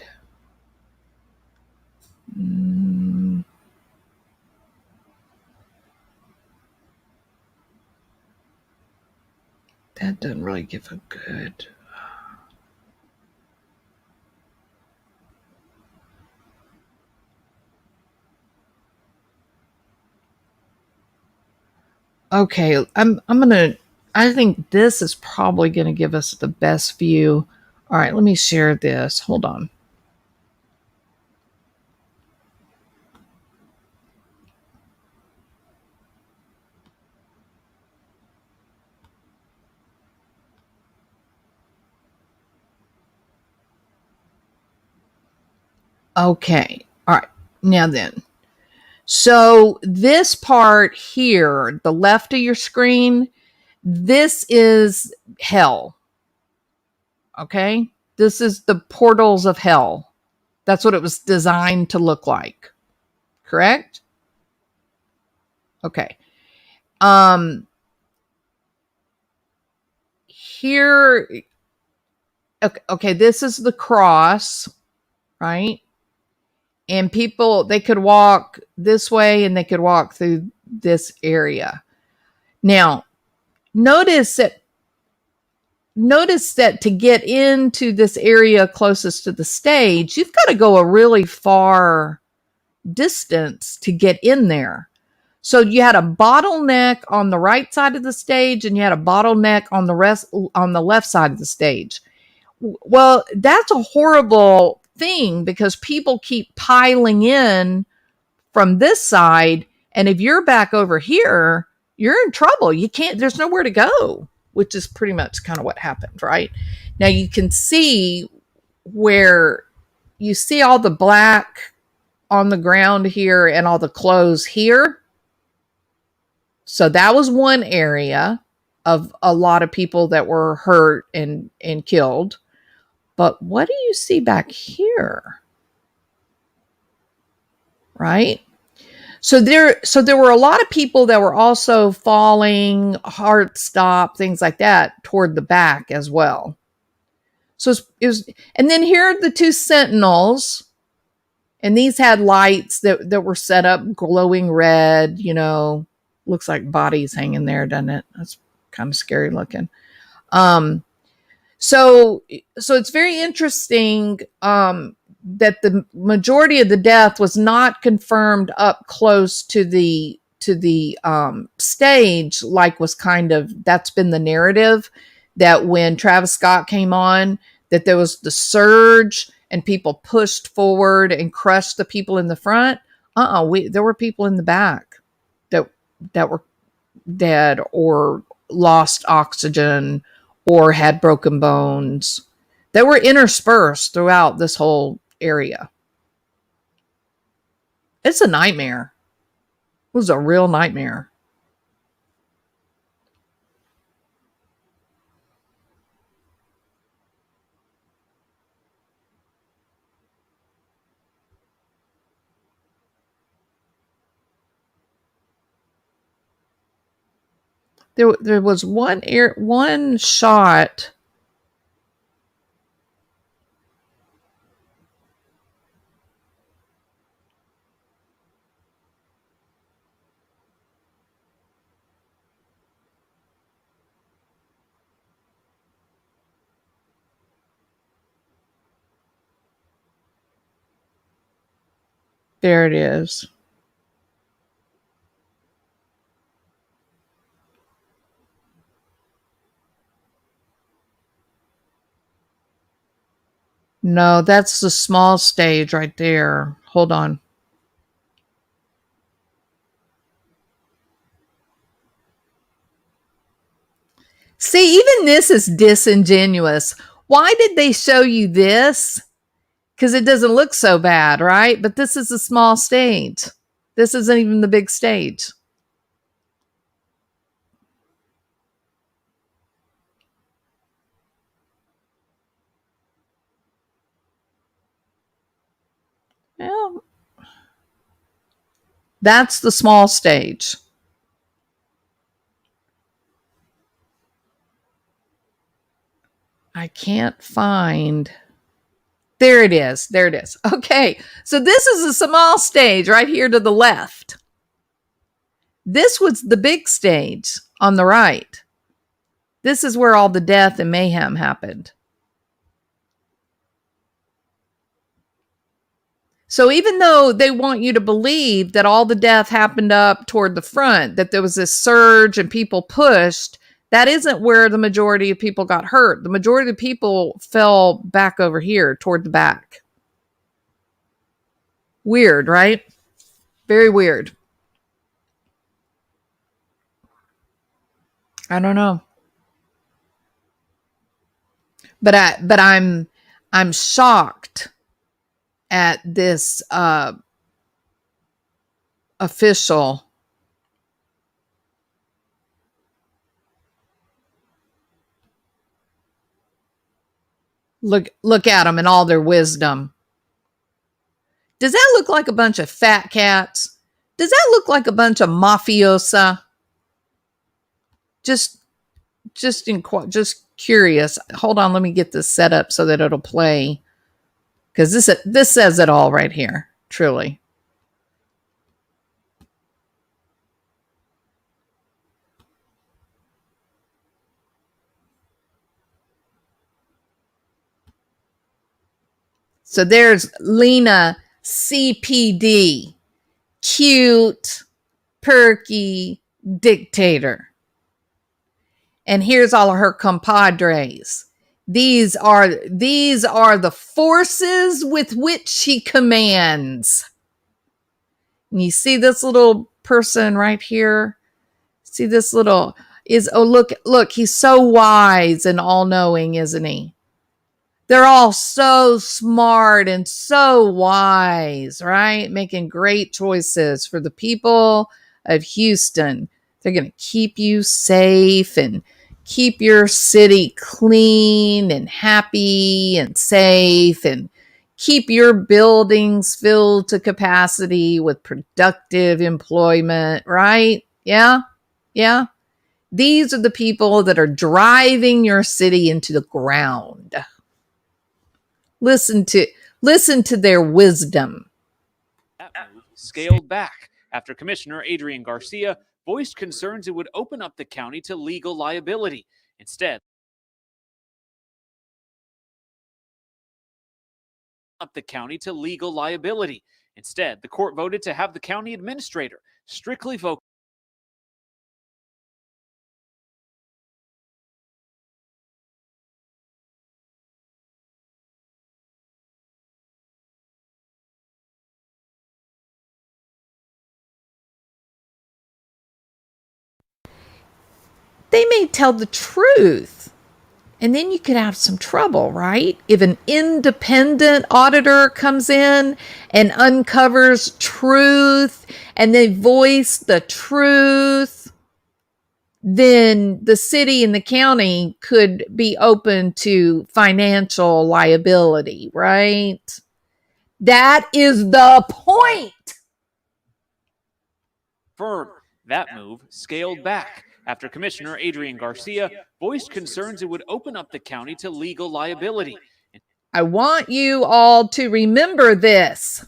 That doesn't really give a good. Okay, I think this is probably gonna give us the best view. All right, let me share this. Hold on. Okay. All right. Now then. So this part here, the left of your screen, this is hell. Okay? This is the portals of hell. That's what it was designed to look like. Correct? Okay. Here, okay, this is the cross, right? And people, they could walk this way and they could walk through this area. Now, notice that to get into this area closest to the stage, you've got to go a really far distance to get in there. So you had a bottleneck on the right side of the stage and you had a bottleneck on the left side of the stage. Well, that's a horrible thing because people keep piling in from this side. And if you're back over here, you're in trouble. There's nowhere to go, which is pretty much kind of what happened, right? Now you can see where you see all the black on the ground here and all the clothes here. So that was one area of a lot of people that were hurt and killed. But what do you see back here? right? So there were a lot of people that were also falling, heart stop, things like that toward the back as well. So it was, and then here are the two sentinels, and these had lights that were set up glowing red, looks like bodies hanging there, doesn't it? That's kind of scary looking. So it's very interesting that the majority of the death was not confirmed up close to the stage, like was kind of, that's been the narrative, that when Travis Scott came on, that there was the surge and people pushed forward and crushed the people in the front. There were people in the back that were dead or lost oxygen or had broken bones. They were interspersed throughout this whole area. It's a nightmare. It was a real nightmare. There was one shot. There it is. No, that's the small stage right there. Hold on. See, even this is disingenuous. Why did they show you this? Because it doesn't look so bad, right? But this is a small stage. This isn't even the big stage. Well, that's the small stage. I can't find. There it is. There it is. Okay. So this is a small stage right here to the left. This was the big stage on the right. This is where all the death and mayhem happened. So even though they want you to believe that all the death happened up toward the front, that there was this surge and people pushed, that isn't where the majority of people got hurt. The majority of people fell back over here toward the back. Weird, right? Very weird. I don't know. But I'm shocked at this official. Look at them and all their wisdom. Does that look like a bunch of fat cats? Does that look like a bunch of mafiosa? Just curious. Hold on, let me get this set up so that it'll play. Because this says it all right here, truly. So there's LINA CPD, cute, perky dictator. And here's all of her compadres. These are the forces with which she commands. And you see this little person right here? See this little look, he's so wise and all-knowing, isn't he? They're all so smart and so wise, right? Making great choices for the people of Houston. They're going to keep you safe and keep your city clean and happy and safe and keep your buildings filled to capacity with productive employment, right? Yeah. Yeah. These are the people that are driving your city into the ground. Listen to their wisdom. That move scaled back after Commissioner Adrian Garcia voiced concerns it would open up the county to legal liability. Instead, the court voted to have the county administrator strictly focus They may tell the truth, and then you could have some trouble, right? If an independent auditor comes in and uncovers truth and they voice the truth, then the city and the county could be open to financial liability, right? That is the point. firm. That move scaled back after Commissioner Adrian Garcia voiced concerns it would open up the county to legal liability. I want you all to remember this.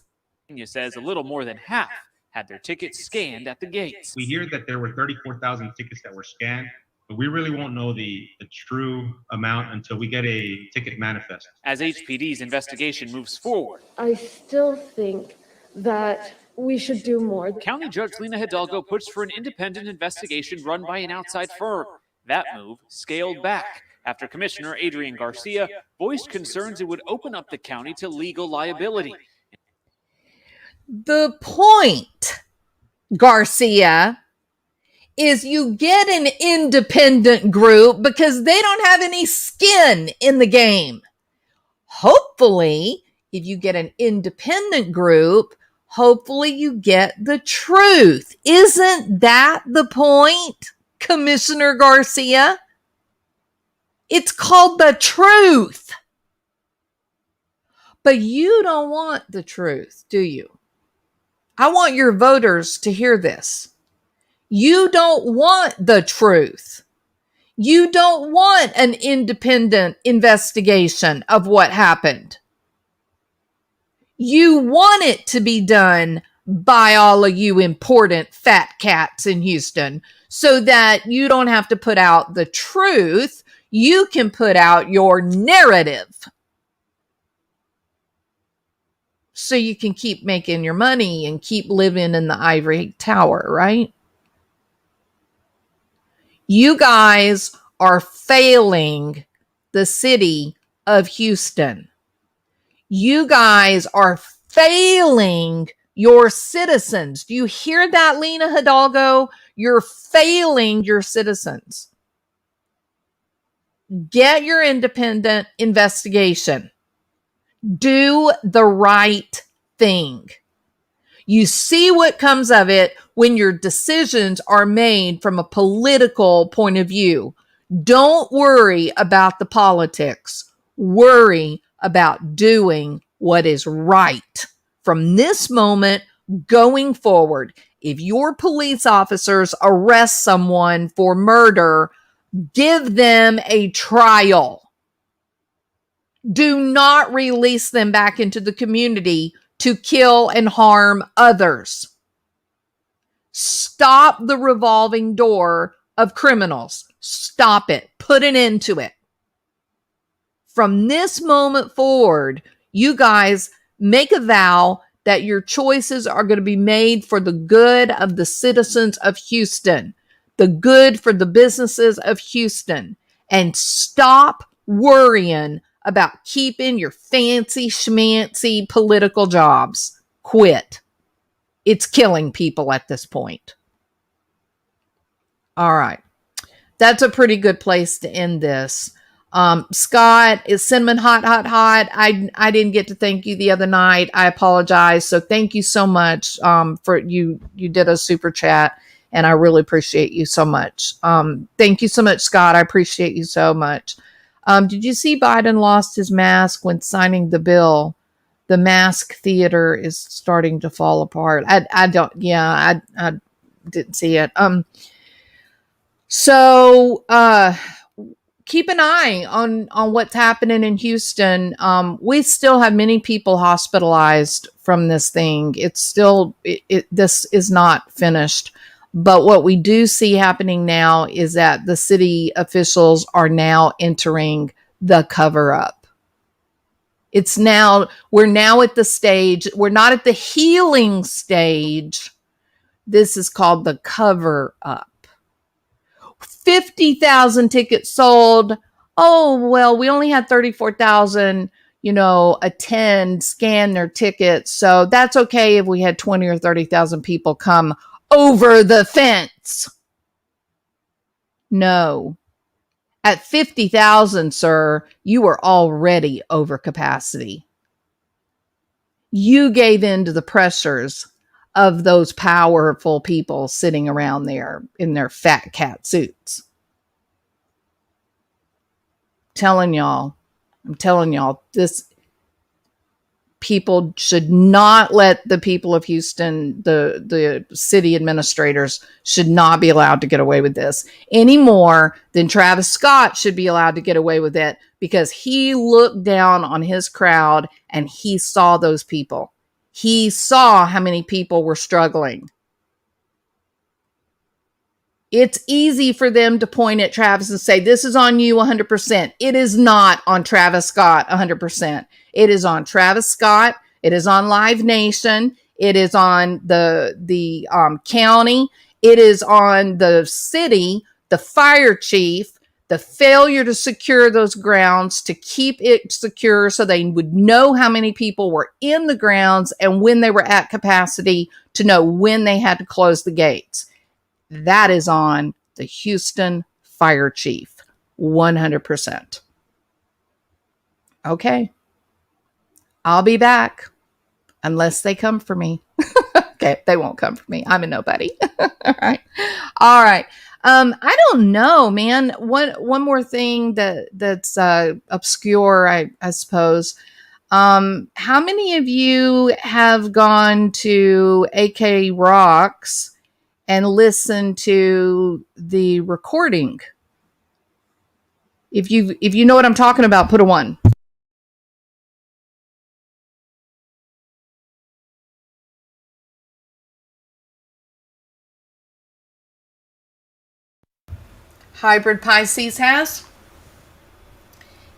Virginia says a little more than half had their tickets scanned at the gates. We hear that there were 34,000 tickets that were scanned, but we really won't know the true amount until we get a ticket manifest. As HPD's investigation moves forward, I still think that we should do more. County Judge LINA Hidalgo puts for an independent investigation run by an outside firm. That move scaled back after Commissioner Adrian Garcia voiced concerns it would open up the county to legal liability. The point, Garcia, is you get an independent group because they don't have any skin in the game. Hopefully, if you get an independent group, hopefully you get the truth. Isn't that the point, Commissioner Garcia? It's called the truth. But you don't want the truth, do you? I want your voters to hear this. You don't want the truth. You don't want an independent investigation of what happened. You want it to be done by all of you important fat cats in Houston so that you don't have to put out the truth. You can put out your narrative so you can keep making your money and keep living in the ivory tower, right? You guys are failing the city of Houston. You guys are failing your citizens. Do you hear that, LINA Hidalgo? You're failing your citizens. Get your independent investigation. Do the right thing. You see what comes of it when your decisions are made from a political point of view. Don't worry about the politics. Worry about doing what is right. From this moment going forward, if your police officers arrest someone for murder, give them a trial. Do not release them back into the community to kill and harm others. Stop the revolving door of criminals. Stop it. Put an end to it. From this moment forward, you guys make a vow that your choices are going to be made for the good of the citizens of Houston, the good for the businesses of Houston, and stop worrying about keeping your fancy schmancy political jobs. Quit. It's killing people at this point. All right. That's a pretty good place to end this. Scott, is cinnamon hot? I didn't get to thank you the other night. I apologize. So thank you so much for you did a super chat, and I really appreciate you so much. Thank you so much, Scott. I appreciate you so much. Did you see Biden lost his mask when signing the bill the mask theater is starting to fall apart. I didn't see it. So keep an eye on what's happening in Houston. We still have many people hospitalized from this thing. It's still, this is not finished. But what we do see happening now is that the city officials are now entering the cover up. We're now at the stage, we're not at the healing stage. This is called the cover up. 50,000 tickets sold. Oh, well, we only had 34,000, attend, scan their tickets. So that's okay if we had 20 or 30,000 people come over the fence. No. At 50,000, sir, you were already over capacity. You gave in to the pressures of those powerful people sitting around there in their fat cat suits. I'm telling y'all, this people should not let the people of Houston, the city administrators should not be allowed to get away with this any more than Travis Scott should be allowed to get away with it, because he looked down on his crowd and he saw those people. He saw how many people were struggling. It's easy for them to point at Travis and say, this is on you 100%. It is not on Travis Scott 100%. It is on Travis Scott. It is on Live Nation. It is on the county. It is on the city, the fire chief, the failure to secure those grounds, to keep it secure so they would know how many people were in the grounds and when they were at capacity, to know when they had to close the gates. That is on the Houston fire chief, 100%. Okay. I'll be back unless they come for me. Okay, they won't come for me. I'm a nobody. All right. All right. I don't know, man. One more thing that's obscure, I suppose. How many of you have gone to AK Rocks and listen to the recording? If you know what I'm talking about, put a 1. Hybrid Pisces has?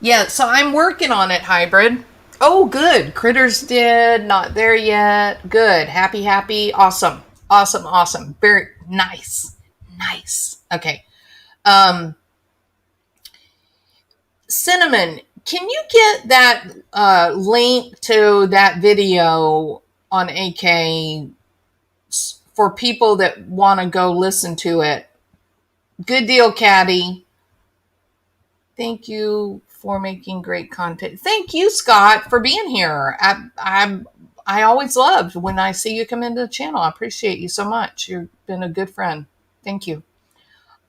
Yeah, so I'm working on it, Hybrid. Oh, good. Critters did. Not there yet. Good. Happy. Awesome. Very nice. Okay. Cinnamon, can you get that link to that video on AK for people that want to go listen to it? Good deal, Caddy. Thank you for making great content. Thank you, Scott, for being here. I always loved when I see you come into the channel. I appreciate you so much. You've been a good friend. Thank you.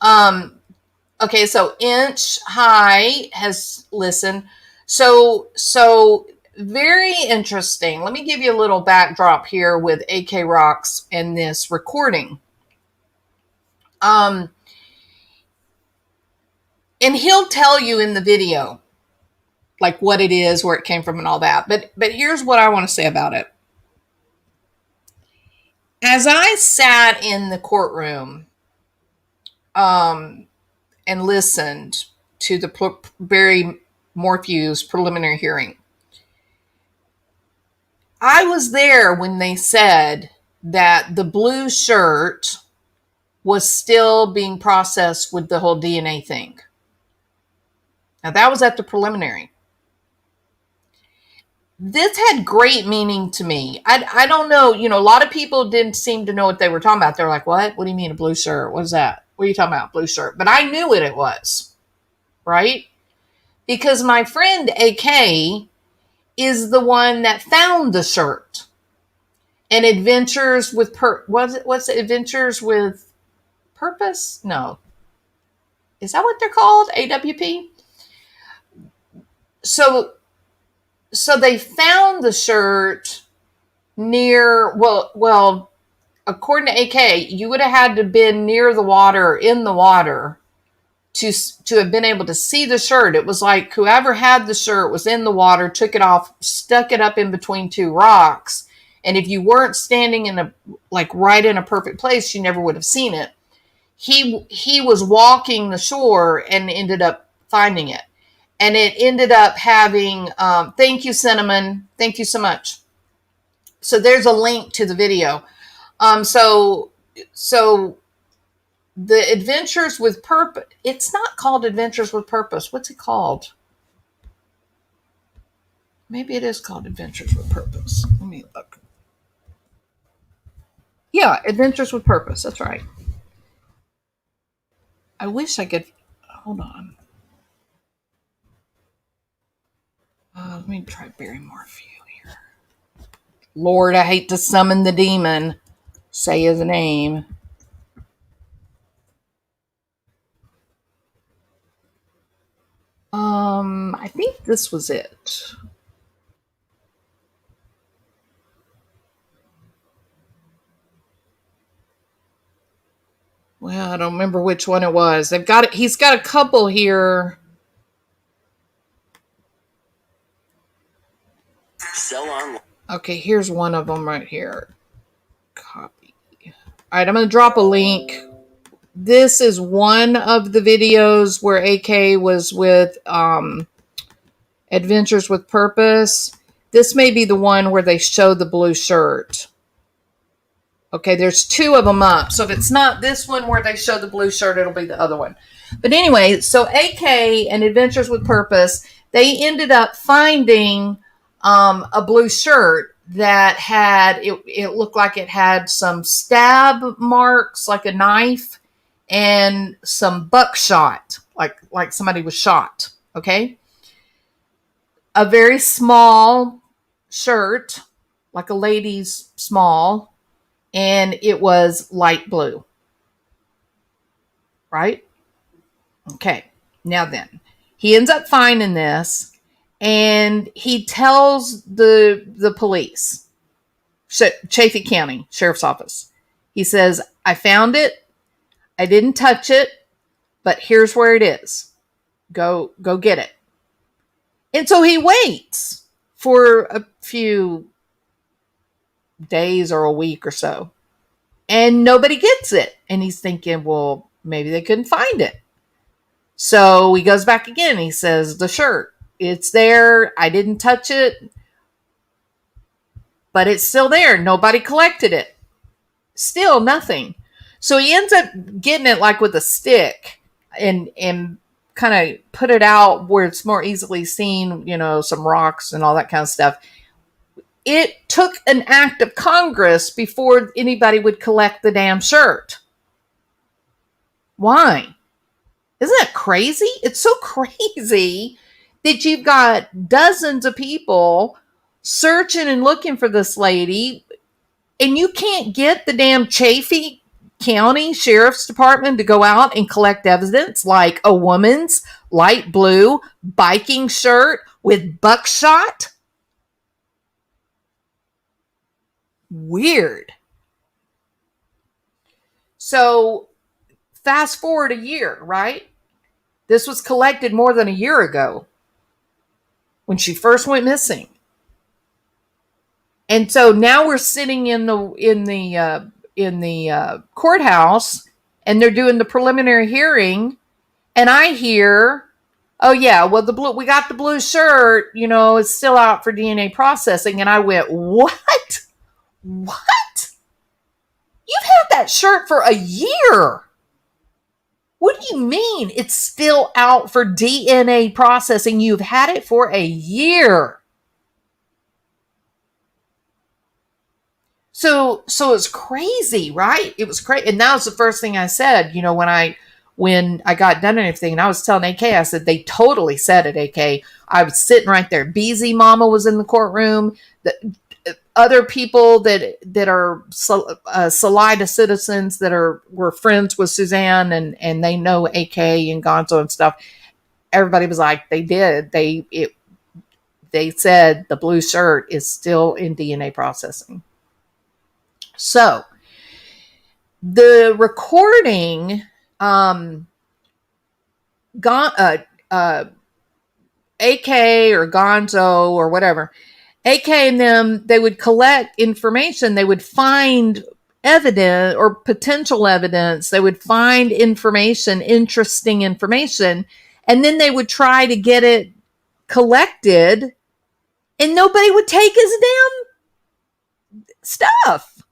Okay, so Inch High has listened. So very interesting. Let me give you a little backdrop here with AK Rocks and this recording. And he'll tell you in the video, like what it is, where it came from and all that. But here's what I want to say about it. As I sat in the courtroom, and listened to the Barry Morphew's preliminary hearing, I was there when they said that the blue shirt was still being processed with the whole DNA thing. Now, that was at the preliminary. This had great meaning to me. I don't know, a lot of people didn't seem to know what they were talking about. They're like, what? What do you mean a blue shirt? What is that? What are you talking about, blue shirt? But I knew what it was, right? Because my friend AK is the one that found the shirt. And Adventures with what's it? Adventures with Purpose? No. Is that what they're called? AWP? So so they found the shirt near, well, according to AK, you would have had to been near the water, in the water, to have been able to see the shirt. It was like whoever had the shirt was in the water, took it off, stuck it up in between two rocks. And if you weren't standing in right in a perfect place, you never would have seen it. He was walking the shore and ended up finding it. And it ended up having, thank you, Cinnamon. Thank you so much. So there's a link to the video. So the Adventures with Purpose, it's not called Adventures with Purpose. What's it called? Maybe it is called Adventures with Purpose. Let me look. Yeah, Adventures with Purpose. That's right. I wish I could, hold on. Let me try Barrymore for you here. Lord, I hate to summon the demon. Say his name. I think this was it. Well, I don't remember which one it was. He's got a couple here. Sell on. Okay, here's one of them right here. Copy. All right, I'm going to drop a link. This is one of the videos where AK was with Adventures with Purpose. This may be the one where they show the blue shirt. Okay, there's two of them up. So if it's not this one where they show the blue shirt, it'll be the other one. But anyway, so AK and Adventures with Purpose, they ended up finding a blue shirt that had, it looked like it had some stab marks, like a knife, and some buckshot, like somebody was shot. Okay. A very small shirt, like a lady's small, and it was light blue. Right? Okay. Now then, he ends up finding this, and he tells the police, Chaffee County Sheriff's Office. He says, I found it. I didn't touch it, but here's where it is. Go get it. And so he waits for a few days or a week or so, and nobody gets it. And he's thinking, well, maybe they couldn't find it. So he goes back again. He says, the shirt, it's there. I didn't touch it, but it's still there. Nobody collected it. Still nothing. So he ends up getting it like with a stick and kind of put it out where it's more easily seen, some rocks and all that kind of stuff. It took an act of Congress before anybody would collect the damn shirt. Why? Isn't that crazy? It's so crazy that you've got dozens of people searching and looking for this lady, and you can't get the damn Chaffee County Sheriff's Department to go out and collect evidence like a woman's light blue biking shirt with buckshot. Weird. So fast forward a year, right? This was collected more than a year ago when she first went missing. And so now we're sitting in the courthouse, and they're doing the preliminary hearing, and I hear, oh yeah, well we got the blue shirt, it's still out for DNA processing. And I went, what? You've had that shirt for a year. What do you mean it's still out for DNA processing? You've had it for a year. So it's crazy, right? It was crazy. And that was the first thing I said, when I got done and everything. And I was telling AK, I said, they totally said it, AK. I was sitting right there. BZ Mama was in the courtroom. The other people that are Salida citizens that were friends with Suzanne and they know AK and Gonzo and stuff. Everybody was like, they did. They they said the blue shirt is still in DNA processing. So the recording, AK or Gonzo or whatever, AK and them, they would collect information. They would find evidence or potential evidence. They would find information, interesting information, and then they would try to get it collected, and nobody would take his damn stuff.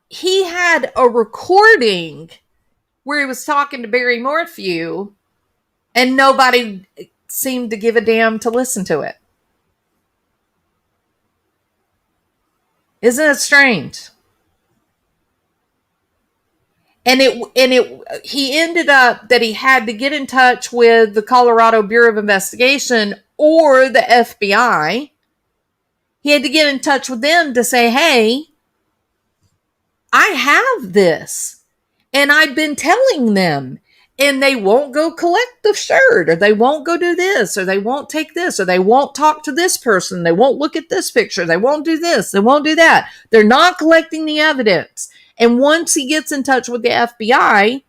He had a recording where he was talking to Barry Morphew, and nobody seemed to give a damn to listen to it. Isn't it strange? And he ended up that he had to get in touch with the Colorado Bureau of Investigation or the FBI. He had to get in touch with them to say, hey, I have this. And I've been telling them, and they won't go collect the shirt, or they won't go do this, or they won't take this, or they won't talk to this person. They won't look at this picture. They won't do this. They won't do that. They're not collecting the evidence. And once he gets in touch with the FBI,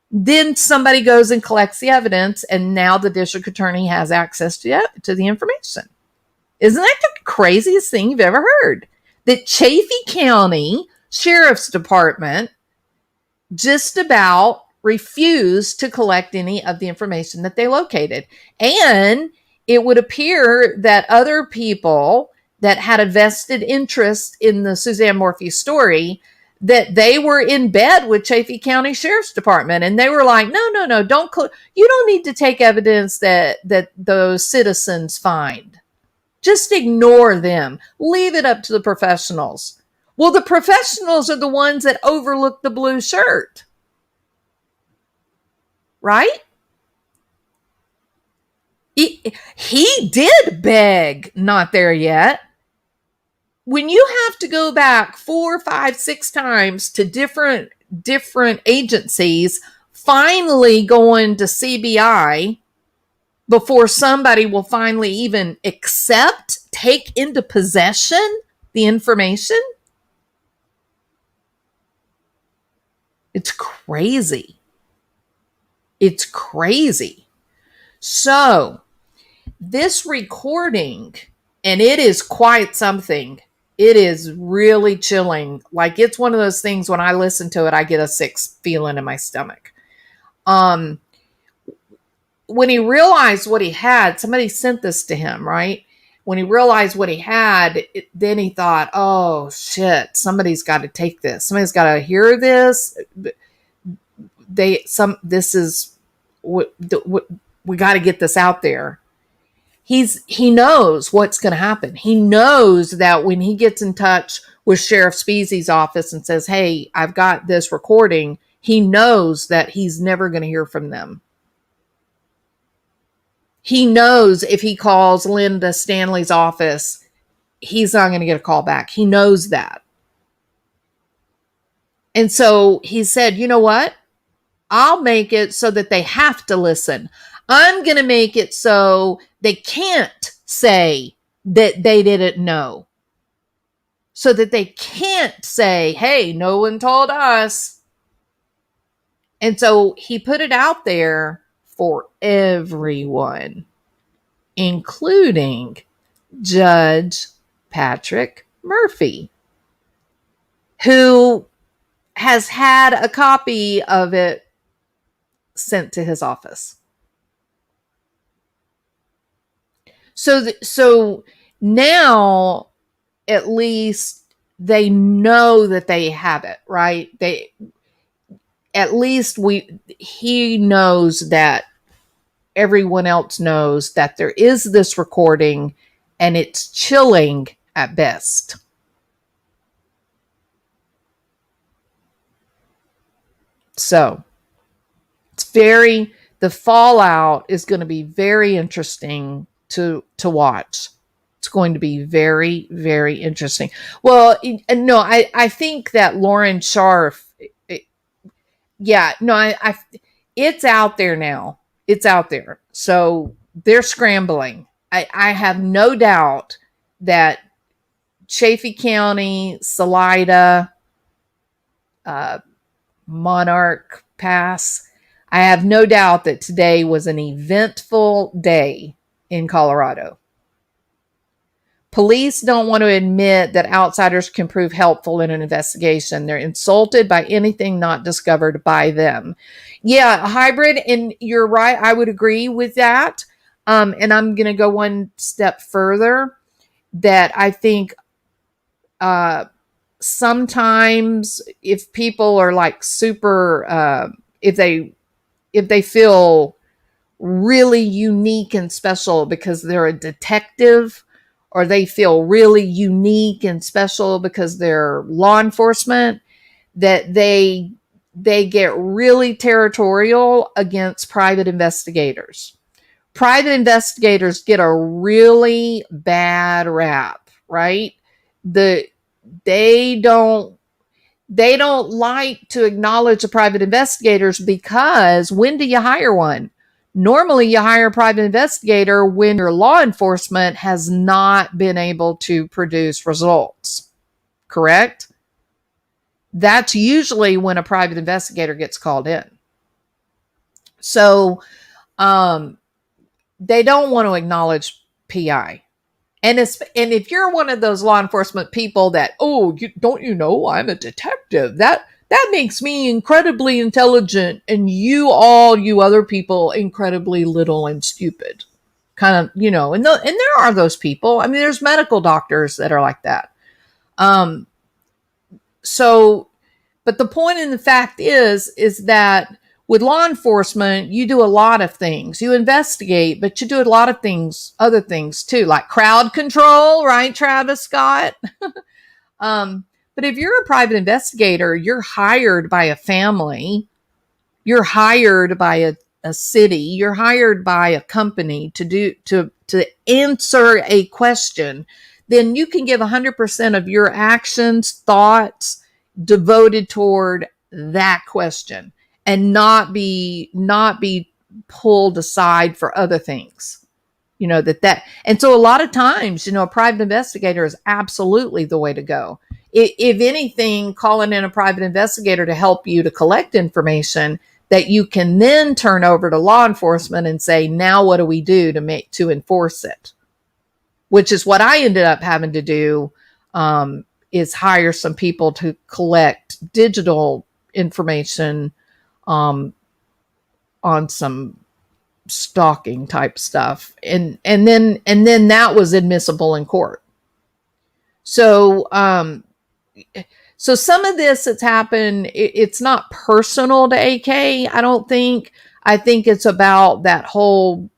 then somebody goes and collects the evidence, and now the district attorney has access to the information. Isn't that the craziest thing you've ever heard? That Chaffee County Sheriff's Department just about refused to collect any of the information that they located. And it would appear that other people that had a vested interest in the Suzanne Morphew story, that they were in bed with Chaffee County Sheriff's Department, and they were like, no, you don't need to take evidence that those citizens find. Just ignore them. Leave it up to the professionals. Well, the professionals are the ones that overlook the blue shirt. Right? He did beg, not there yet. When you have to go back 4, 5, 6 times to different agencies, finally going to CBI before somebody will finally even take into possession the information, it's crazy. It's crazy. So this recording, and it is quite something. It is really chilling. Like, it's one of those things when I listen to it, I get a sick feeling in my stomach. When he realized what he had, somebody sent this to him, right? When he realized what he had, then he thought, oh shit, somebody's got to take this. Somebody's got to hear this. This is what we got to get this out there. He knows what's going to happen. He knows that when he gets in touch with Sheriff Speezy's office and says, hey, I've got this recording, he knows that he's never going to hear from them. He knows if he calls Linda Stanley's office, he's not going to get a call back. He knows that. And so he said, you know what? I'll make it so that they have to listen. I'm going to make it so they can't say that they didn't know. So that they can't say, hey, no one told us. And so he put it out there for everyone, including Judge Patrick Murphy, who has had a copy of it sent to his office. So now at least they know that they have it, right? He knows that everyone else knows that there is this recording, and it's chilling at best. So the fallout is going to be very interesting to watch. It's going to be very, very interesting. Well, no, I think that Lauren Scharf, it's out there now. It's out there. So they're scrambling. I have no doubt that Chaffee County, Salida, Monarch Pass, I have no doubt that today was an eventful day in Colorado. Police don't want to admit that outsiders can prove helpful in an investigation. They're insulted by anything not discovered by them. Yeah, hybrid, and you're right. I would agree with that. And I'm going to go one step further, that I think sometimes if people are like super, if they feel really unique and special because they're a detective, or they feel really unique and special because they're law enforcement, that they get really territorial against private investigators. Private investigators get a really bad rap, right? They don't like to acknowledge the private investigators, because when do you hire one? Normally, you hire a private investigator when your law enforcement has not been able to produce results, correct? That's usually when a private investigator gets called in. So they don't want to acknowledge PI. And if you're one of those law enforcement people that, don't you know I'm a detective? That makes me incredibly intelligent, and you other people incredibly little and stupid. Kind of, and there are those people. I mean, there's medical doctors that are like that. But the point in the fact is that with law enforcement, you do a lot of things. You investigate, but you do a lot of things, other things too, like crowd control, right, Travis Scott? But if you're a private investigator, you're hired by a family, you're hired by a city, you're hired by a company to answer a question, then you can give 100% of your actions, thoughts devoted toward that question, and not be pulled aside for other things. And so a lot of times, a private investigator is absolutely the way to go. If anything, calling in a private investigator to help you to collect information that you can then turn over to law enforcement and say, now what do we do to enforce it? Which is what I ended up having to do, is hire some people to collect digital information on some stalking type stuff, and then that was admissible in court. So some of this that's happened, it's not personal to AK. I don't think. I think it's about that whole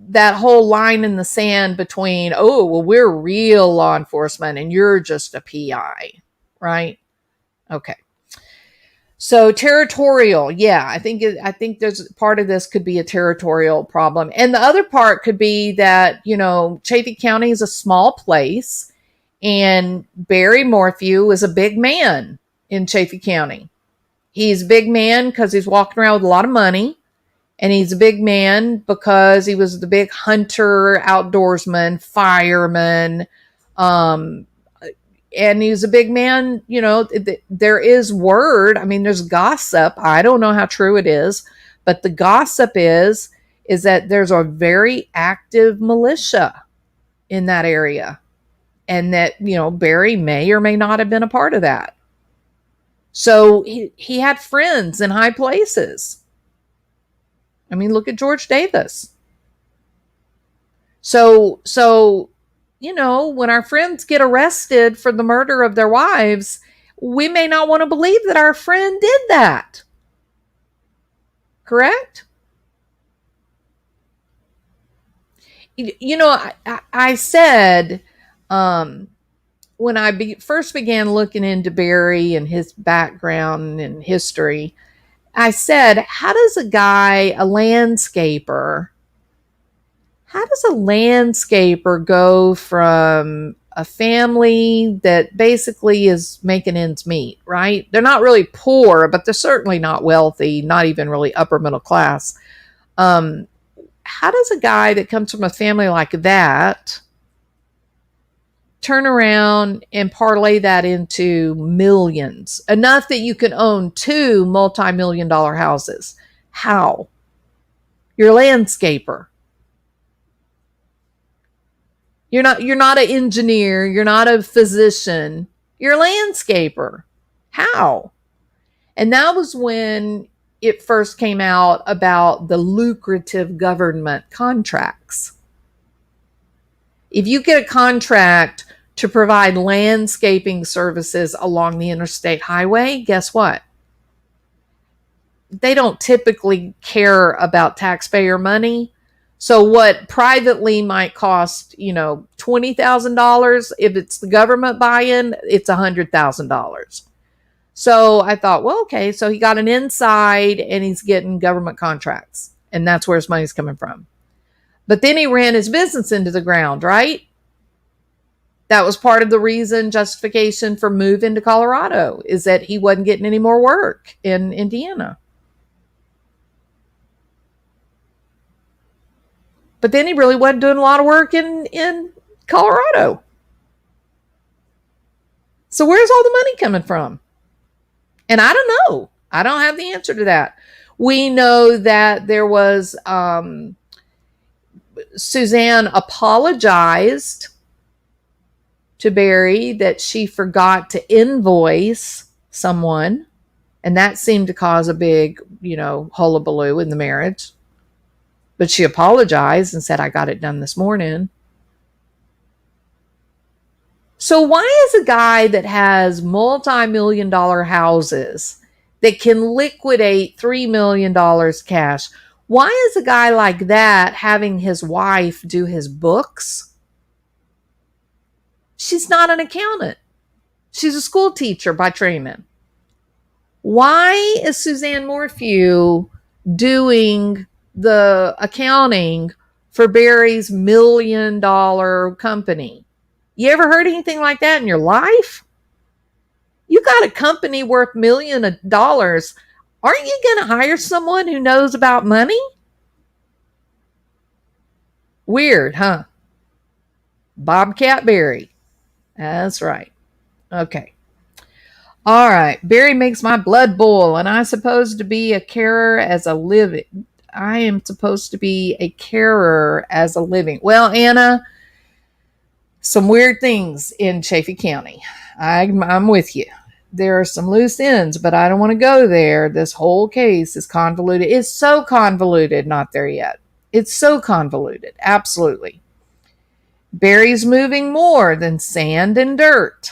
line in the sand between, we're real law enforcement and you're just a PI, right? Okay. So territorial, yeah, I think there's part of this could be a territorial problem. And the other part could be that, Chaffee County is a small place, and Barry Morphew is a big man in Chaffee County. He's a big man because he's walking around with a lot of money, and he's a big man because he was the big hunter, outdoorsman, fireman, and he's a big man. There is word. I mean, there's gossip. I don't know how true it is, but the gossip is that there's a very active militia in that area, and that, Barry may or may not have been a part of that. So he had friends in high places. I mean, look at George Davis. So, when our friends get arrested for the murder of their wives, we may not want to believe that our friend did that. Correct? I said, when I first began looking into Barry and his background and history, I said, how does a landscaper go from a family that basically is making ends meet, right? They're not really poor, but they're certainly not wealthy, not even really upper middle class. How does a guy that comes from a family like that turn around and parlay that into millions, enough that you can own 2 multi-million-dollar houses? How? You're a landscaper. You're not an engineer. You're not a physician. You're a landscaper. How? And that was when it first came out about the lucrative government contracts. If you get a contract to provide landscaping services along the interstate highway, guess what? They don't typically care about taxpayer money. So what privately might cost, $20,000, if it's the government buy-in, it's $100,000. So I thought, well, okay, so he got an inside and he's getting government contracts, and that's where his money's coming from. But then he ran his business into the ground, right? That was part of the justification for moving to Colorado, is that he wasn't getting any more work in Indiana. But then he really wasn't doing a lot of work in Colorado. So where's all the money coming from? And I don't know. I don't have the answer to that. We know that there was Suzanne apologized to Barry that she forgot to invoice someone. And that seemed to cause a big, hullabaloo in the marriage. But she apologized and said, I got it done this morning. So why is a guy that has multi-million-dollar houses that can liquidate $3 million cash, why is a guy like that having his wife do his books? She's not an accountant. She's a school teacher by training. Why is Suzanne Morphew doing the accounting for Barry's $1 million company? You ever heard anything like that in your life? You got a company worth $1 million. Aren't you going to hire someone who knows about money? Weird, huh? Bobcat Barry. That's right. Okay. All right. Barry makes my blood boil, and I'm supposed to be a carer as a living. I am supposed to be a carer as a living. Well, Anna, some weird things in Chaffee County. I'm with you. There are some loose ends, but I don't want to go there. This whole case is convoluted. It's so convoluted, not there yet. It's so convoluted. Absolutely. Barry's moving more than sand and dirt.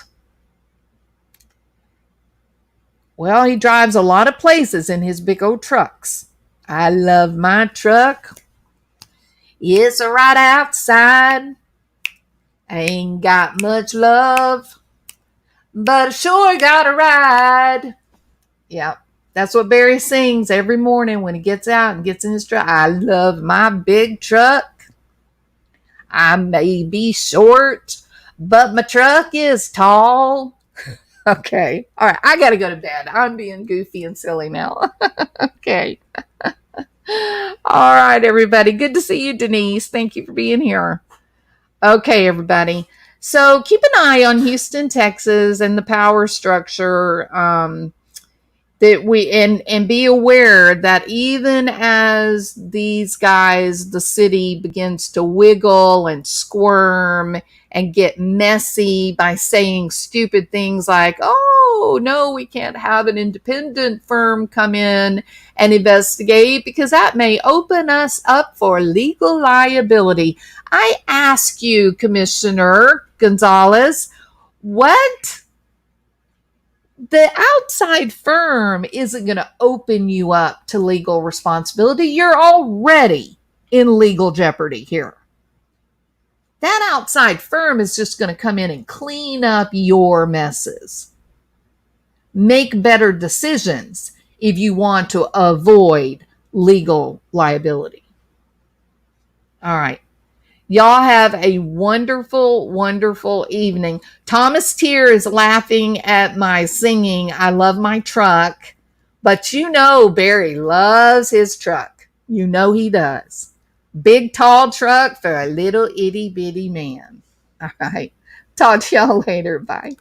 Well, he drives a lot of places in his big old trucks. I love my truck. It's right outside. I ain't got much love, but I sure got a ride. Yeah, that's what Barry sings every morning when he gets out and gets in his truck. I love my big truck. I may be short, but my truck is tall. Okay. All right. I got to go to bed. I'm being goofy and silly now. Okay. All right, everybody. Good to see you, Denise. Thank you for being here. Okay, everybody. So keep an eye on Houston, Texas, and the power structure. That we and be aware that even as these guys, the city begins to wiggle and squirm and get messy by saying stupid things like, oh, no, we can't have an independent firm come in and investigate because that may open us up for legal liability. I ask you, Commissioner Gonzalez, what? The outside firm isn't going to open you up to legal responsibility. You're already in legal jeopardy here. That outside firm is just going to come in and clean up your messes. Make better decisions if you want to avoid legal liability. All right. Y'all have a wonderful, wonderful evening. Thomas Tier is laughing at my singing. I love my truck. But Barry loves his truck. You know he does. Big tall truck for a little itty bitty man. All right. Talk to y'all later. Bye.